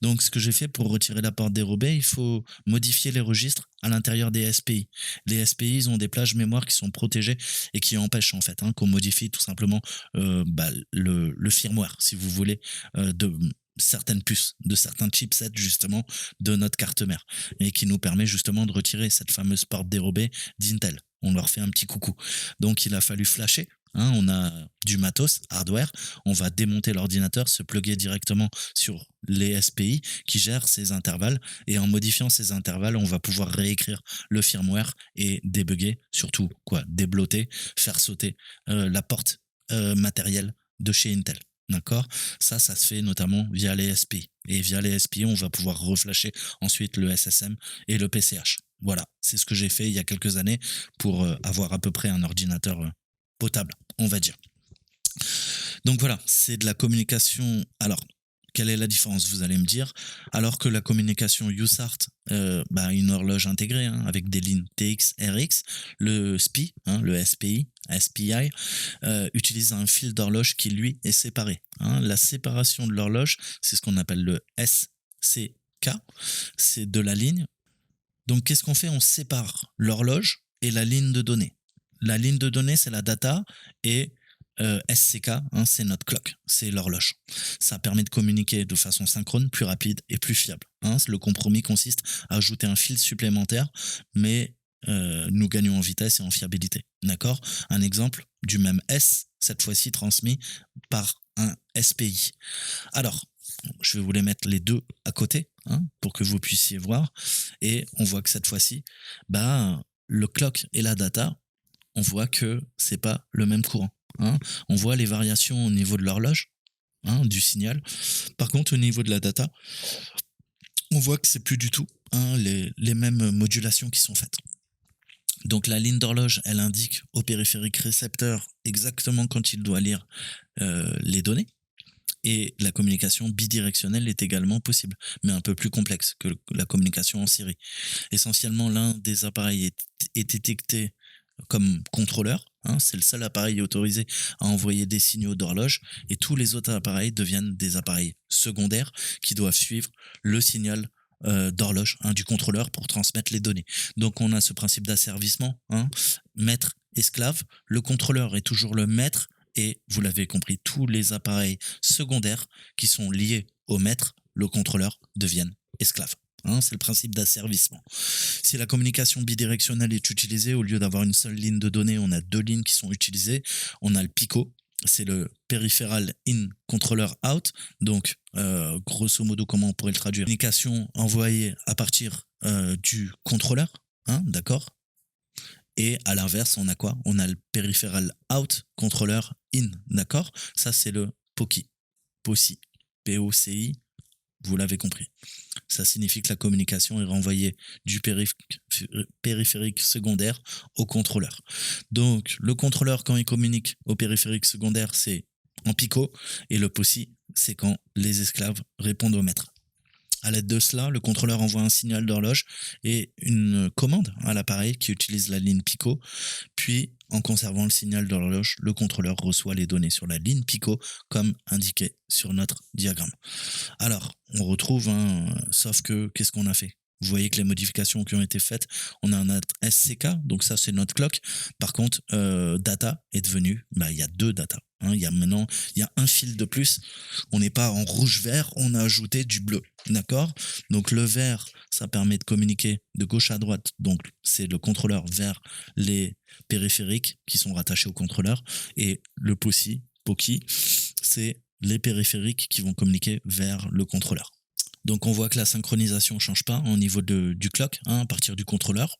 Donc, ce que j'ai fait pour retirer la porte dérobée, il faut modifier les registres à l'intérieur des SPI. Les SPI, ils ont des plages mémoire qui sont protégées et qui empêchent en fait qu'on modifie tout simplement le firmware, si vous voulez, de certaines puces, de certains chipsets justement de notre carte mère, et qui nous permet justement de retirer cette fameuse porte dérobée d'Intel. On leur fait un petit coucou. Donc il a fallu flasher. On a du matos, hardware, on va démonter l'ordinateur, se plugger directement sur les SPI qui gèrent ces intervalles, et en modifiant ces intervalles, on va pouvoir réécrire le firmware et débugger, surtout déblotter, faire sauter la porte matérielle de chez Intel. D'accord? Ça se fait notamment via les SPI. Et via les SPI, on va pouvoir reflasher ensuite le SSM et le PCH. Voilà, c'est ce que j'ai fait il y a quelques années pour avoir à peu près un ordinateur potable, on va dire. Donc voilà, c'est de la communication. Alors, quelle est la différence, vous allez me dire? Alors que la communication USART, une horloge intégrée avec des lignes TX, RX, le SPI, le SPI, utilise un fil d'horloge qui, lui, est séparé. La séparation de l'horloge, c'est ce qu'on appelle le SCK, c'est de la ligne. Donc, qu'est-ce qu'on fait? On sépare l'horloge et la ligne de données. La ligne de données, c'est la data, et SCK, c'est notre clock, c'est l'horloge. Ça permet de communiquer de façon synchrone, plus rapide et plus fiable. Le compromis consiste à ajouter un fil supplémentaire, mais nous gagnons en vitesse et en fiabilité. D'accord? Un exemple du même S, cette fois-ci transmis par un SPI. Alors, je vais vous les mettre les deux à côté pour que vous puissiez voir. Et on voit que cette fois-ci, le clock et la data, on voit que c'est pas le même courant. On voit les variations au niveau de l'horloge, du signal. Par contre, au niveau de la data, on voit que c'est plus du tout les mêmes modulations qui sont faites. Donc la ligne d'horloge, elle indique au périphérique récepteur exactement quand il doit lire les données. Et la communication bidirectionnelle est également possible, mais un peu plus complexe que la communication en série. Essentiellement, l'un des appareils est détecté comme contrôleur, c'est le seul appareil autorisé à envoyer des signaux d'horloge, et tous les autres appareils deviennent des appareils secondaires qui doivent suivre le signal d'horloge du contrôleur pour transmettre les données. Donc on a ce principe d'asservissement, maître-esclave. Le contrôleur est toujours le maître, et vous l'avez compris, tous les appareils secondaires qui sont liés au maître, le contrôleur, deviennent esclaves. hein, c'est le principe d'asservissement. Si la communication bidirectionnelle est utilisée, au lieu d'avoir une seule ligne de données, on a deux lignes qui sont utilisées. On a le PICO, c'est le Peripheral In Controller Out. Donc, grosso modo, comment on pourrait le traduire? Communication envoyée à partir du contrôleur, hein, d'accord? Et à l'inverse, on a quoi? On a le Peripheral Out Controller In, d'accord? Ça, c'est le POCI. POCI. P-O-C-I, vous l'avez compris. Ça signifie que la communication est renvoyée du périphérique secondaire au contrôleur. Donc, le contrôleur, quand il communique au périphérique secondaire, c'est en PICO, et le POCI, c'est quand les esclaves répondent au maître. À l'aide de cela, le contrôleur envoie un signal d'horloge et une commande à l'appareil qui utilise la ligne PICO. Puis, en conservant le signal d'horloge, le contrôleur reçoit les données sur la ligne PICO comme indiqué sur notre diagramme. Alors, on retrouve, sauf que, qu'est-ce qu'on a fait? Vous voyez que les modifications qui ont été faites, on a un SCK, donc ça c'est notre clock. Par contre, data est devenu, il y a deux data. Il y a un fil de plus. On n'est pas en rouge-vert, on a ajouté du bleu. D'accord? Donc le vert, ça permet de communiquer de gauche à droite. Donc c'est le contrôleur vers les périphériques qui sont rattachés au contrôleur. Et le POCI, c'est les périphériques qui vont communiquer vers le contrôleur. Donc on voit que la synchronisation ne change pas au niveau du clock, à partir du contrôleur.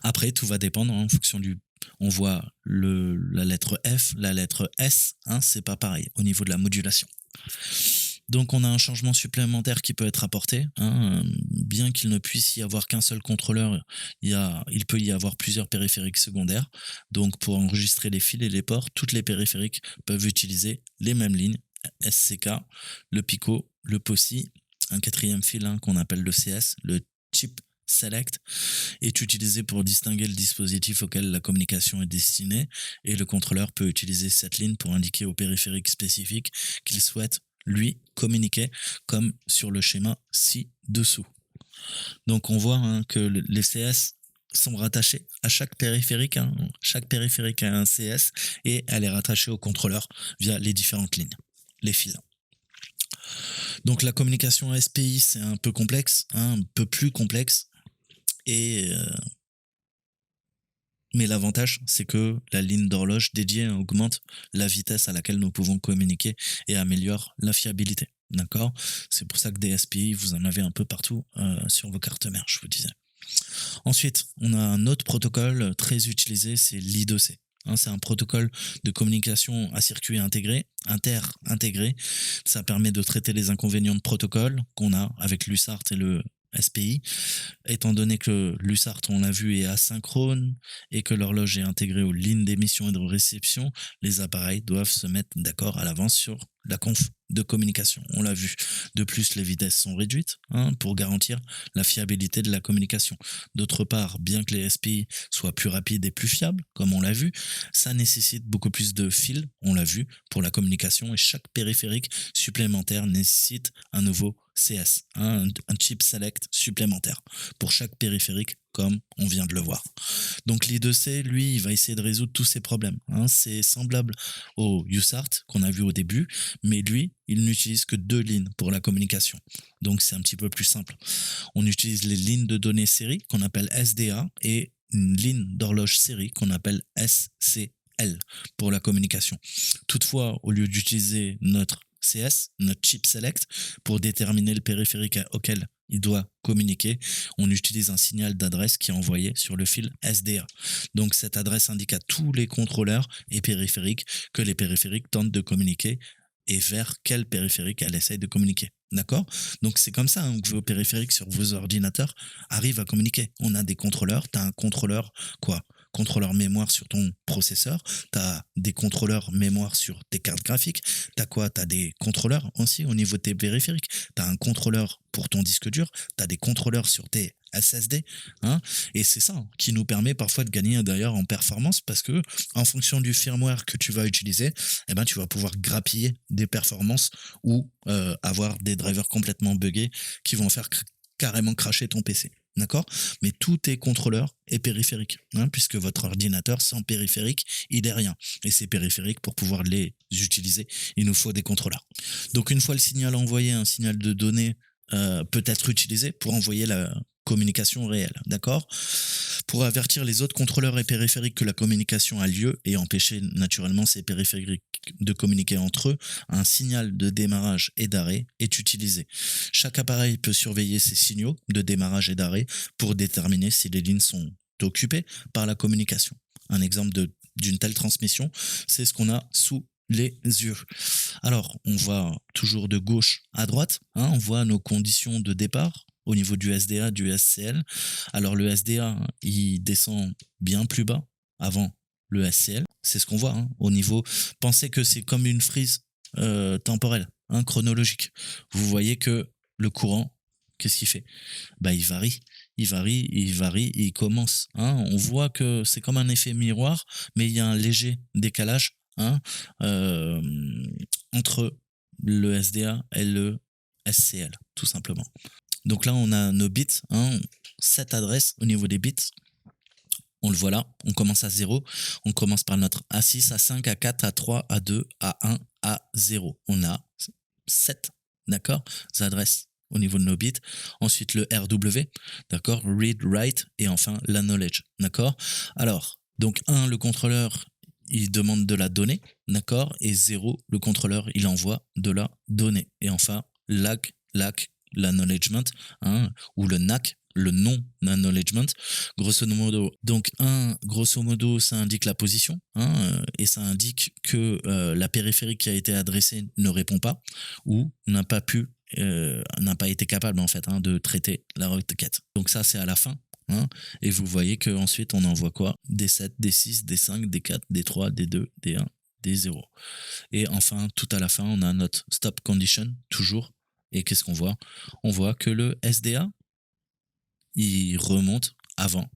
Après, tout va dépendre en fonction du... On voit la lettre F, la lettre S, c'est pas pareil au niveau de la modulation. Donc on a un changement supplémentaire qui peut être apporté. Bien qu'il ne puisse y avoir qu'un seul contrôleur, il peut y avoir plusieurs périphériques secondaires. Donc pour enregistrer les fils et les ports, toutes les périphériques peuvent utiliser les mêmes lignes, SCK, le PICO, le POCI, un quatrième fil qu'on appelle le CS, le chip select, est utilisé pour distinguer le dispositif auquel la communication est destinée, et le contrôleur peut utiliser cette ligne pour indiquer au périphérique spécifique qu'il souhaite lui communiquer, comme sur le schéma ci-dessous. Donc on voit que les CS sont rattachés à chaque périphérique. Chaque périphérique a un CS et elle est rattachée au contrôleur via les différentes lignes, les fils. Donc la communication SPI, c'est un peu complexe, un peu plus complexe. Mais l'avantage, c'est que la ligne d'horloge dédiée augmente la vitesse à laquelle nous pouvons communiquer et améliore la fiabilité. D'accord? C'est pour ça que des SPI, vous en avez un peu partout sur vos cartes mères, je vous disais. Ensuite, on a un autre protocole très utilisé, c'est l'I2C. C'est un protocole de communication à circuit intégré, inter-intégré. Ça permet de traiter les inconvénients de protocole qu'on a avec l'USART et le SPI, étant donné que l'USART, on l'a vu, est asynchrone et que l'horloge est intégrée aux lignes d'émission et de réception, les appareils doivent se mettre d'accord à l'avance sur la conf de communication. On l'a vu. De plus, les vitesses sont réduites pour garantir la fiabilité de la communication. D'autre part, bien que les SPI soient plus rapides et plus fiables, comme on l'a vu, ça nécessite beaucoup plus de fils, on l'a vu, pour la communication, et chaque périphérique supplémentaire nécessite un nouveau CS, un chip select supplémentaire pour chaque périphérique, comme on vient de le voir. Donc l'I2C, lui, il va essayer de résoudre tous ces problèmes. C'est semblable au USART qu'on a vu au début, mais lui, il n'utilise que deux lignes pour la communication. Donc c'est un petit peu plus simple. On utilise les lignes de données série qu'on appelle SDA et une ligne d'horloge série qu'on appelle SCL pour la communication. Toutefois, au lieu d'utiliser notre CS, notre chip select, pour déterminer le périphérique auquel il doit communiquer, on utilise un signal d'adresse qui est envoyé sur le fil SDA. Donc cette adresse indique à tous les contrôleurs et périphériques que les périphériques tentent de communiquer et vers quel périphérique elle essaye de communiquer. D'accord? Donc c'est comme ça que vos périphériques sur vos ordinateurs arrivent à communiquer. On a des contrôleurs, tu as un contrôleur contrôleur mémoire sur ton processeur, tu as des contrôleurs mémoire sur tes cartes graphiques, tu as des contrôleurs aussi au niveau de tes périphériques, tu as un contrôleur pour ton disque dur, tu as des contrôleurs sur tes SSD, et c'est ça qui nous permet parfois de gagner d'ailleurs en performance, parce que en fonction du firmware que tu vas utiliser, tu vas pouvoir grappiller des performances ou avoir des drivers complètement buggés qui vont faire carrément cracher ton PC. D'accord? Mais tout est contrôleur et périphérique, puisque votre ordinateur sans périphérique, il est rien. Et ces périphériques, pour pouvoir les utiliser, il nous faut des contrôleurs. Donc une fois le signal envoyé, un signal de données peut être utilisé pour envoyer la communication réelle, d'accord? Pour avertir les autres contrôleurs et périphériques que la communication a lieu et empêcher naturellement ces périphériques de communiquer entre eux, un signal de démarrage et d'arrêt est utilisé. Chaque appareil peut surveiller ces signaux de démarrage et d'arrêt pour déterminer si les lignes sont occupées par la communication. Un exemple d'une telle transmission, c'est ce qu'on a sous les yeux. Alors, on voit toujours de gauche à droite, hein, on voit nos conditions de départ au niveau du SDA, du SCL. Alors, le SDA, hein, il descend bien plus bas avant le SCL. C'est ce qu'on voit hein, au niveau. Pensez que c'est comme une frise temporelle, hein, chronologique. Vous voyez que le courant, qu'est-ce qu'il fait? Bah, il varie. Il varie, il varie, et il commence. Hein. On voit que c'est comme un effet miroir, mais il y a un léger décalage hein, euh, entre le SDA et le SCL, tout simplement. Donc là, on a nos bits, hein, 7 adresses au niveau des bits. On le voit là, on commence à 0, on commence par notre A6, A5, A4, A3, A2, A1, A0. On a 7, d'accord, adresses au niveau de nos bits. Ensuite, le RW, d'accord, read, write, et enfin, la knowledge, d'accord. Alors, donc 1, le contrôleur, il demande de la donnée, d'accord, et 0, le contrôleur, il envoie de la donnée. Et enfin, LAC, l'acknowledgement, hein, ou le NAC, le non-acknowledgement, grosso modo. Donc, grosso modo, ça indique la position, hein, et ça indique que la périphérique qui a été adressée ne répond pas, ou n'a pas été capable, en fait, hein, de traiter la requête. Donc ça, c'est à la fin. Hein, et vous voyez qu'ensuite, on envoie quoi? D7, D6, D5, D4, D3, D2, D1, D0. Et enfin, tout à la fin, on a notre stop condition, toujours. Et qu'est-ce qu'on voit? On voit que le SDA, il remonte avant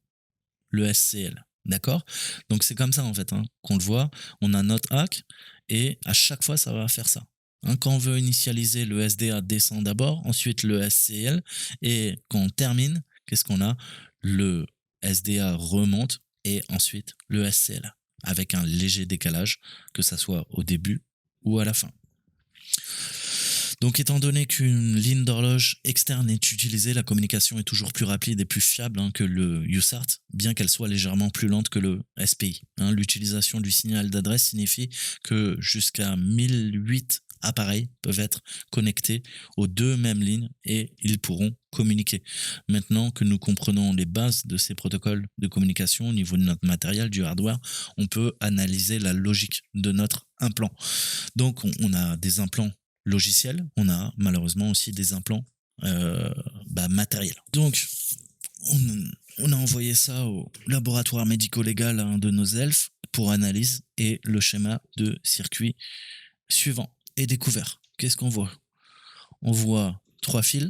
le SCL. D'accord? Donc c'est comme ça en fait hein, qu'on le voit. On a notre hack et à chaque fois ça va faire ça. Hein, quand on veut initialiser, le SDA descend d'abord, ensuite le SCL et quand on termine, qu'est-ce qu'on a? Le SDA remonte et ensuite le SCL avec un léger décalage, que ça soit au début ou à la fin. Donc, étant donné qu'une ligne d'horloge externe est utilisée, la communication est toujours plus rapide et plus fiable hein, que le USART, bien qu'elle soit légèrement plus lente que le SPI. Hein, l'utilisation du signal d'adresse signifie que jusqu'à 1008 appareils peuvent être connectés aux deux mêmes lignes et ils pourront communiquer. Maintenant que nous comprenons les bases de ces protocoles de communication au niveau de notre matériel, du hardware, on peut analyser la logique de notre implant. Donc, on a des implants logiciels, on a malheureusement aussi des implants matériels. Donc, on a envoyé ça au laboratoire médico-légal hein, de nos elfes pour analyse et le schéma de circuit suivant est découvert. Qu'est-ce qu'on voit? On voit 3 fils,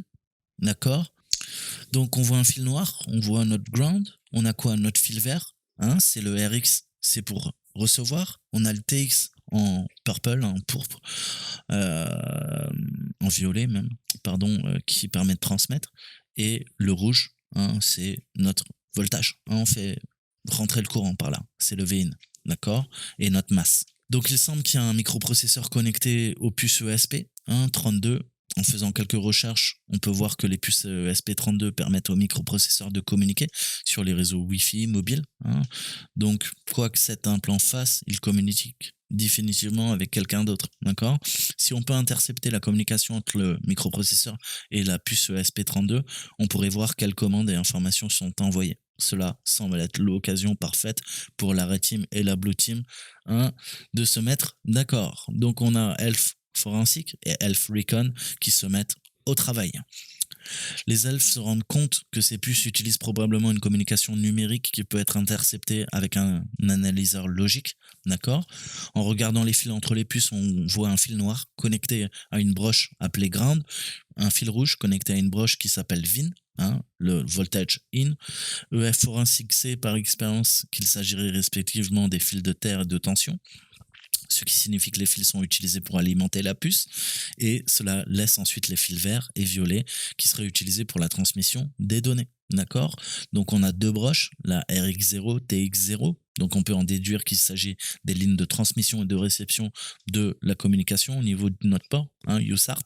d'accord? Donc, on voit un fil noir, on voit notre ground, on a quoi? Notre fil vert, hein, c'est le RX, c'est pour recevoir. On a le TX en purple, en pourpre, en violet même, pardon, qui permet de transmettre. Et le rouge, hein, c'est notre voltage. Hein, on fait rentrer le courant par là. C'est le Vin, d'accord? Et notre masse. Donc il semble qu'il y a un microprocesseur connecté aux puces ESP, hein, 32. En faisant quelques recherches, on peut voir que les puces ESP32 permettent aux microprocesseurs de communiquer sur les réseaux Wi-Fi mobiles. Hein. Donc, quoi que cet implant fasse, il communique définitivement avec quelqu'un d'autre. D'accord? Si on peut intercepter la communication entre le microprocesseur et la puce ESP32, on pourrait voir quelles commandes et informations sont envoyées. Cela semble être l'occasion parfaite pour la Red Team et la Blue Team hein, de se mettre d'accord. Donc, on a Elf Forensic et Elf Recon qui se mettent au travail. Les elfes se rendent compte que ces puces utilisent probablement une communication numérique qui peut être interceptée avec un analyseur logique, d'accord? En regardant les fils entre les puces, on voit un fil noir connecté à une broche appelée ground, un fil rouge connecté à une broche qui s'appelle VIN, hein, le voltage in. EF Forensic sait par expérience qu'il s'agirait respectivement des fils de terre et de tension, ce qui signifie que les fils sont utilisés pour alimenter la puce, et cela laisse ensuite les fils verts et violets qui seraient utilisés pour la transmission des données. D'accord? Donc on a deux broches, la RX0, TX0, Donc on peut en déduire qu'il s'agit des lignes de transmission et de réception de la communication au niveau de notre port, USART.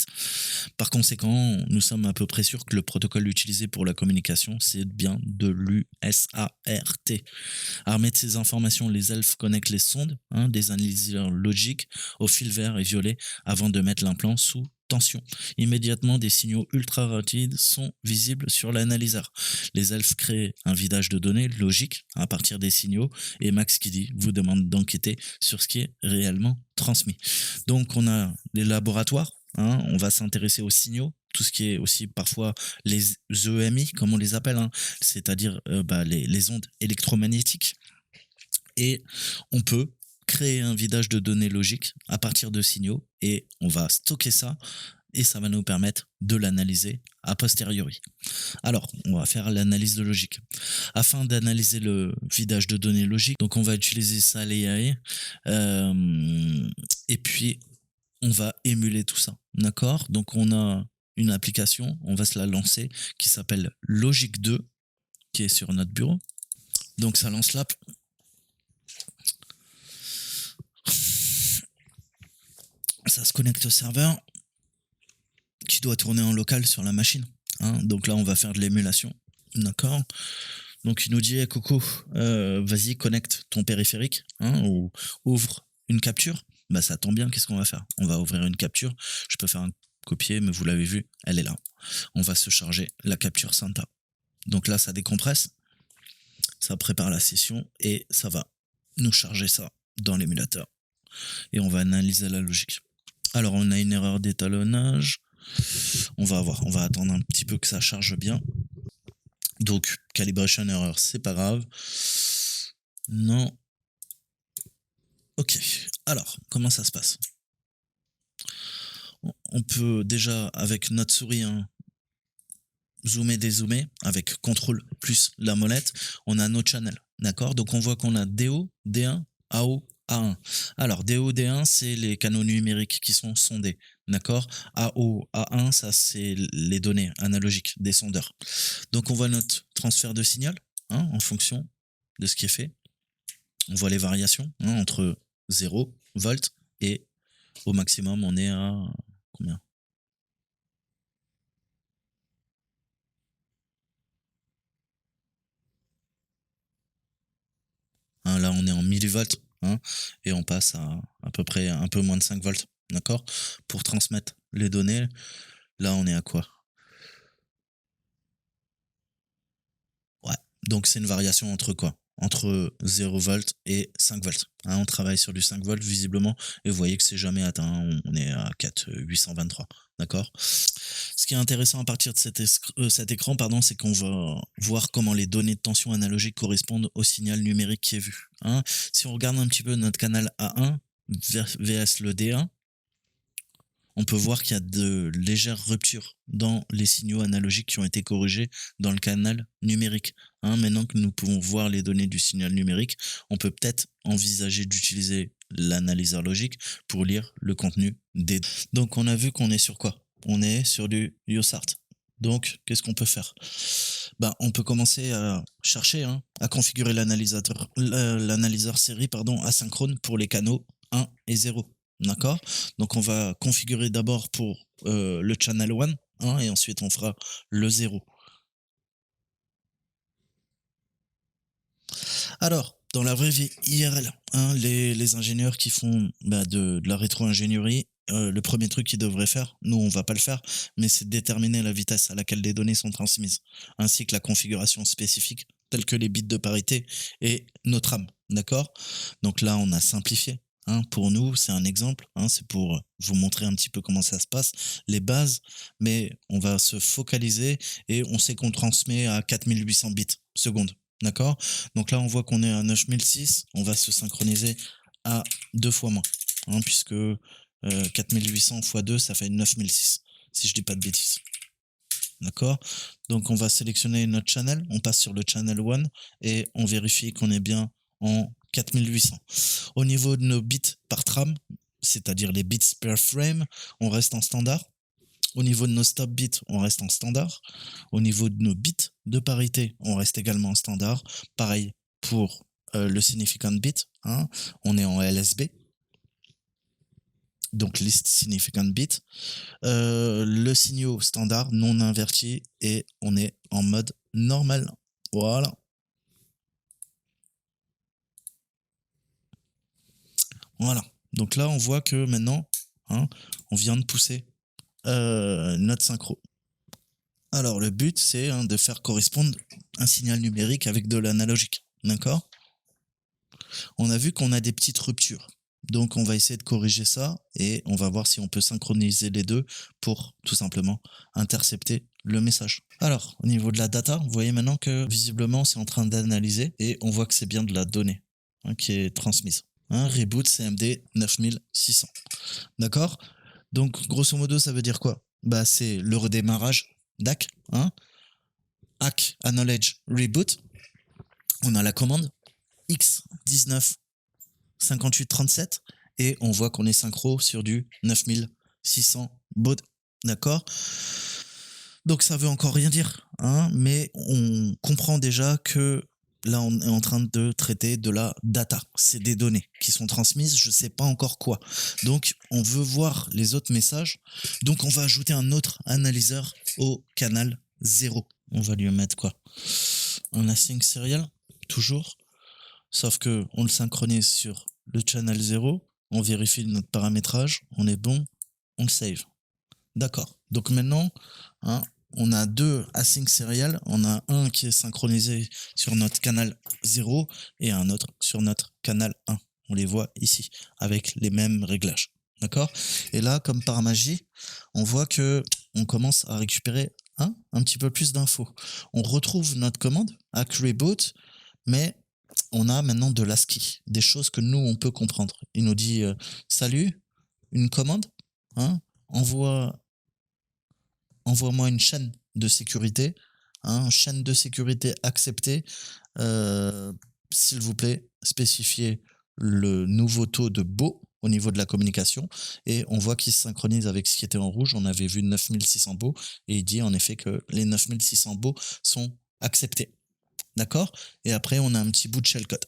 Par conséquent, nous sommes à peu près sûrs que le protocole utilisé pour la communication, c'est bien de l'USART. Armés de ces informations, les elfes connectent les sondes, des analyseurs logiques, au fil vert et violet avant de mettre l'implant sous tension. Immédiatement, des signaux ultra rapides sont visibles sur l'analyseur. Les elfes créent un vidage de données logique à partir des signaux et Max Kiddy vous demande d'enquêter sur ce qui est réellement transmis. Donc on a les laboratoires, on va s'intéresser aux signaux, tout ce qui est aussi parfois les EMI, comme on les appelle, c'est-à-dire les ondes électromagnétiques. Et on peut créer un vidage de données logiques à partir de signaux et on va stocker ça et ça va nous permettre de l'analyser a posteriori. Alors, on va faire l'analyse de logique. Afin d'analyser le vidage de données logiques, donc on va utiliser SALAI et puis on va émuler tout ça, d'accord? Donc on a une application, on va se la lancer qui s'appelle Logic 2 qui est sur notre bureau. Donc ça lance l'app. Ça se connecte au serveur qui doit tourner en local sur la machine. Donc là, on va faire de l'émulation. D'accord. Donc il nous dit, hey, Coco, vas-y, connecte ton périphérique ou ouvre une capture. Bah ça tombe bien, qu'est-ce qu'on va faire? On va ouvrir une capture. Je peux faire un copier, mais vous l'avez vu, elle est là. On va se charger la capture Santa. Donc là, ça décompresse, ça prépare la session et ça va nous charger ça dans l'émulateur. Et on va analyser la logique. Alors, on a une erreur d'étalonnage. On va attendre un petit peu que ça charge bien. Donc, calibration error, c'est pas grave. Non. Ok. Alors, comment ça se passe? On peut déjà, avec notre souris, zoomer, dézoomer, avec CTRL plus la molette, on a nos channels. D'accord? Donc, on voit qu'on a DO, D1, AO, A1. Alors, DO, D1, c'est les canaux numériques qui sont sondés. D'accord? AO, A1, ça, c'est les données analogiques des sondeurs. Donc, on voit notre transfert de signal en fonction de ce qui est fait. On voit les variations entre 0 volts et au maximum, on est à combien? Là, on est en millivolts. Et on passe à peu près un peu moins de 5 volts, d'accord? Pour transmettre les données, là, on est à quoi? Ouais, donc c'est une variation entre quoi? Entre 0 volts et 5 volts. On travaille sur du 5 volts visiblement, et vous voyez que c'est jamais atteint, on est à 4 823, d'accord? Ce qui est intéressant à partir de cet écran, c'est qu'on va voir comment les données de tension analogique correspondent au signal numérique qui est vu. Si on regarde un petit peu notre canal A1 vs le D1, on peut voir qu'il y a de légères ruptures dans les signaux analogiques qui ont été corrigés dans le canal numérique. Maintenant que nous pouvons voir les données du signal numérique, on peut peut-être envisager d'utiliser l'analyseur logique pour lire le contenu des données. Donc on a vu qu'on est sur quoi? On est sur du USART. Donc qu'est-ce qu'on peut faire? On peut commencer à chercher, à configurer l'analyseur série asynchrone pour les canaux 1 et 0. D'accord? Donc on va configurer d'abord pour le channel 1 et ensuite on fera le 0. Alors, dans la vraie vie IRL, les ingénieurs qui font de la rétro-ingénierie, le premier truc qu'ils devraient faire, nous on va pas le faire, mais c'est déterminer la vitesse à laquelle les données sont transmises, ainsi que la configuration spécifique, telle que les bits de parité et notre RAM. D'accord? Donc là, on a simplifié. Pour nous, c'est un exemple, c'est pour vous montrer un petit peu comment ça se passe, les bases, mais on va se focaliser et on sait qu'on transmet à 4800 bits seconde. D'accord? Donc là, on voit qu'on est à 9006, on va se synchroniser à 2 fois moins, puisque 4800 x 2, ça fait 9006, si je dis pas de bêtises. D'accord? Donc on va sélectionner notre channel, on passe sur le channel 1 et on vérifie qu'on est bien en 4800. Au niveau de nos bits par trame, c'est-à-dire les bits per frame, on reste en standard. Au niveau de nos stop bits, on reste en standard. Au niveau de nos bits de parité, on reste également en standard. Pareil pour le significant bit, hein, on est en LSB, donc list significant bit, le signaux standard non inverti et on est en mode normal. Voilà. Voilà. Donc là, on voit que maintenant, hein, on vient de pousser notre synchro. Alors, le but, c'est de faire correspondre un signal numérique avec de l'analogique. D'accord? On a vu qu'on a des petites ruptures. Donc, on va essayer de corriger ça et on va voir si on peut synchroniser les deux pour tout simplement intercepter le message. Alors, au niveau de la data, vous voyez maintenant que visiblement, c'est en train d'analyser et on voit que c'est bien de la donnée qui est transmise. Reboot CMD 9600. D'accord? Donc, grosso modo, ça veut dire quoi? Bah, c'est le redémarrage d'AC. ACK acknowledge reboot. On a la commande X19 5837 et on voit qu'on est synchro sur du 9600 baud. D'accord? Donc ça veut encore rien dire, mais on comprend déjà que là on est en train de traiter de la data. C'est des données qui sont transmises, je sais pas encore quoi. Donc on veut voir les autres messages. Donc on va ajouter un autre analyseur au canal 0. On va lui mettre quoi? Un async serial, toujours. Sauf que on le synchronise sur le channel 0, on vérifie notre paramétrage, on est bon, on le save. D'accord. Donc maintenant, on a deux async serial, on a un qui est synchronisé sur notre canal 0 et un autre sur notre canal 1. On les voit ici, avec les mêmes réglages. D'accord? Et là, comme par magie, on voit que on commence à récupérer un petit peu plus d'infos. On retrouve notre commande, ACK reboot, mais on a maintenant de l'ASCII, des choses que nous, on peut comprendre. Il nous dit salut, une commande, envoie-moi une chaîne de sécurité, chaîne de sécurité acceptée. S'il vous plaît, spécifiez le nouveau taux de BO au niveau de la communication et on voit qu'il se synchronise avec ce qui était en rouge. On avait vu 9600 BO et il dit en effet que les 9600 BO sont acceptés. D'accord? Et après, on a un petit bout de shellcode.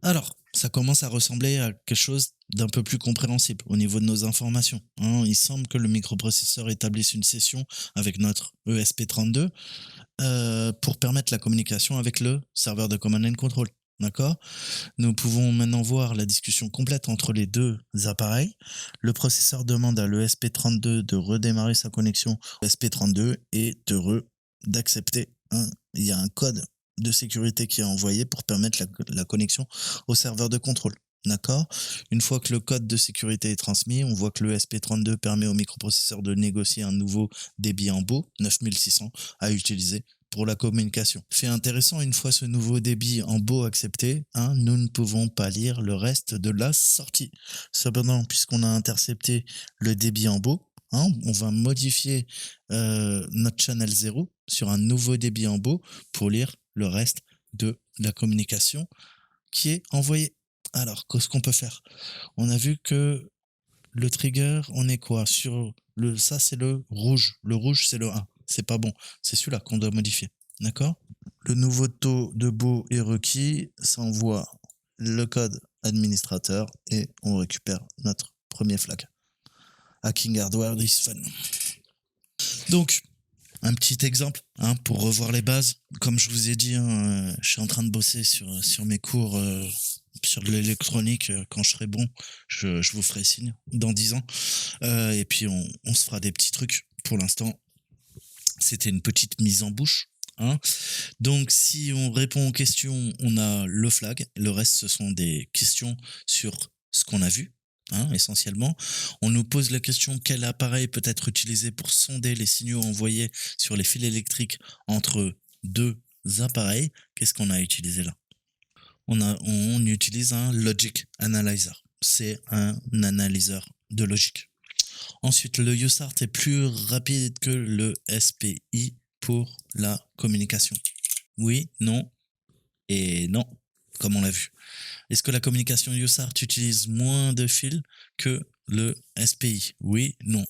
Alors, ça commence à ressembler à quelque chose d'un peu plus compréhensible au niveau de nos informations. Il semble que le microprocesseur établisse une session avec notre ESP32 pour permettre la communication avec le serveur de command and control. D'accord? Nous pouvons maintenant voir la discussion complète entre les deux appareils. Le processeur demande à l'ESP32 de redémarrer sa connexion ESP32 et d'accepter. Il y a un code de sécurité qui est envoyé pour permettre la connexion au serveur de contrôle. D'accord? Une fois que le code de sécurité est transmis, on voit que le ESP32 permet au microprocesseur de négocier un nouveau débit en BO 9600 à utiliser pour la communication. Fait intéressant, une fois ce nouveau débit en BO accepté, nous ne pouvons pas lire le reste de la sortie. Cependant, puisqu'on a intercepté le débit en BO, on va modifier notre channel 0 sur un nouveau débit en BO pour lire le reste de la communication qui est envoyée. Alors, qu'est-ce qu'on peut faire? On a vu que le trigger, on est quoi? Ça, c'est le rouge. Le rouge, c'est le 1. C'est pas bon. C'est celui-là qu'on doit modifier. D'accord? Le nouveau taux de BO est requis. Ça envoie le code administrateur et on récupère notre premier flag. Hacking hardware is fun. Donc, un petit exemple pour revoir les bases. Comme je vous ai dit, je suis en train de bosser sur mes cours sur l'électronique. Quand je serai bon, je vous ferai signe dans 10 ans. Et puis, on se fera des petits trucs. Pour l'instant, c'était une petite mise en bouche. Donc, si on répond aux questions, on a le flag. Le reste, ce sont des questions sur ce qu'on a vu. Essentiellement, on nous pose la question quel appareil peut être utilisé pour sonder les signaux envoyés sur les fils électriques entre deux appareils. Qu'est-ce qu'on a utilisé là? On utilise un Logic Analyzer. C'est un analyseur de logique. Ensuite, le USART est plus rapide que le SPI pour la communication. Oui, non et non, comme on l'a vu. Est-ce que la communication USART utilise moins de fils que le SPI? Oui, non.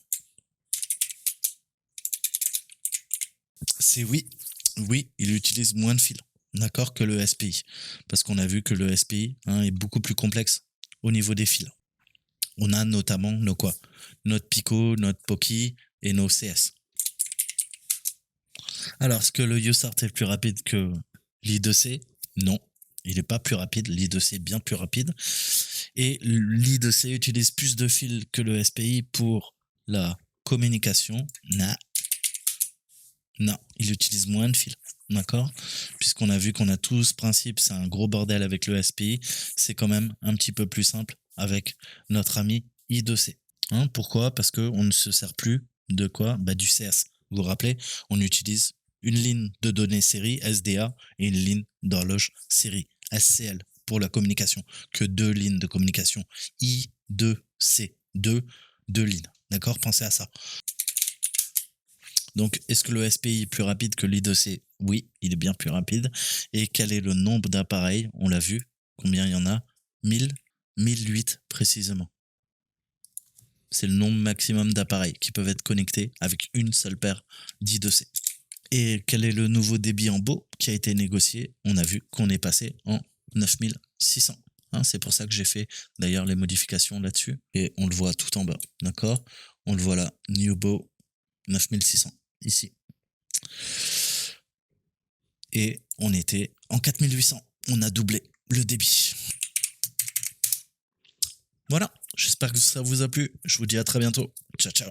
C'est oui. Oui, il utilise moins de fils. d'accord, que le SPI. Parce qu'on a vu que le SPI est beaucoup plus complexe au niveau des fils. On a notamment nos quoi? Notre Pico, notre Poki et nos CS. Alors, est-ce que le USART est plus rapide que l'I2C? Non, il n'est pas plus rapide. L'I2C est bien plus rapide. Et l'I2C utilise plus de fils que le SPI pour la communication. Non, il utilise moins de fils. D'accord? Puisqu'on a vu qu'on a tout ce principe, c'est un gros bordel avec le SPI, c'est quand même un petit peu plus simple avec notre ami I2C. Pourquoi? Parce qu'on ne se sert plus de quoi? Du CS. Vous vous rappelez? On utilise une ligne de données série SDA et une ligne d'horloge série SCL pour la communication. Que deux lignes de communication. I2C. Deux lignes. D'accord? Pensez à ça. Donc, est-ce que le SPI est plus rapide que l'I2C? Oui, il est bien plus rapide. Et quel est le nombre d'appareils? On l'a vu. Combien il y en a? 1008 précisément. C'est le nombre maximum d'appareils qui peuvent être connectés avec une seule paire d'I2C. Et quel est le nouveau débit en beau qui a été négocié? On a vu qu'on est passé en 9600. C'est pour ça que j'ai fait d'ailleurs les modifications là-dessus. Et on le voit tout en bas, d'accord? On le voit là, New Beau 9600, ici. Et on était en 4800. On a doublé le débit. Voilà, j'espère que ça vous a plu. Je vous dis à très bientôt. Ciao, ciao.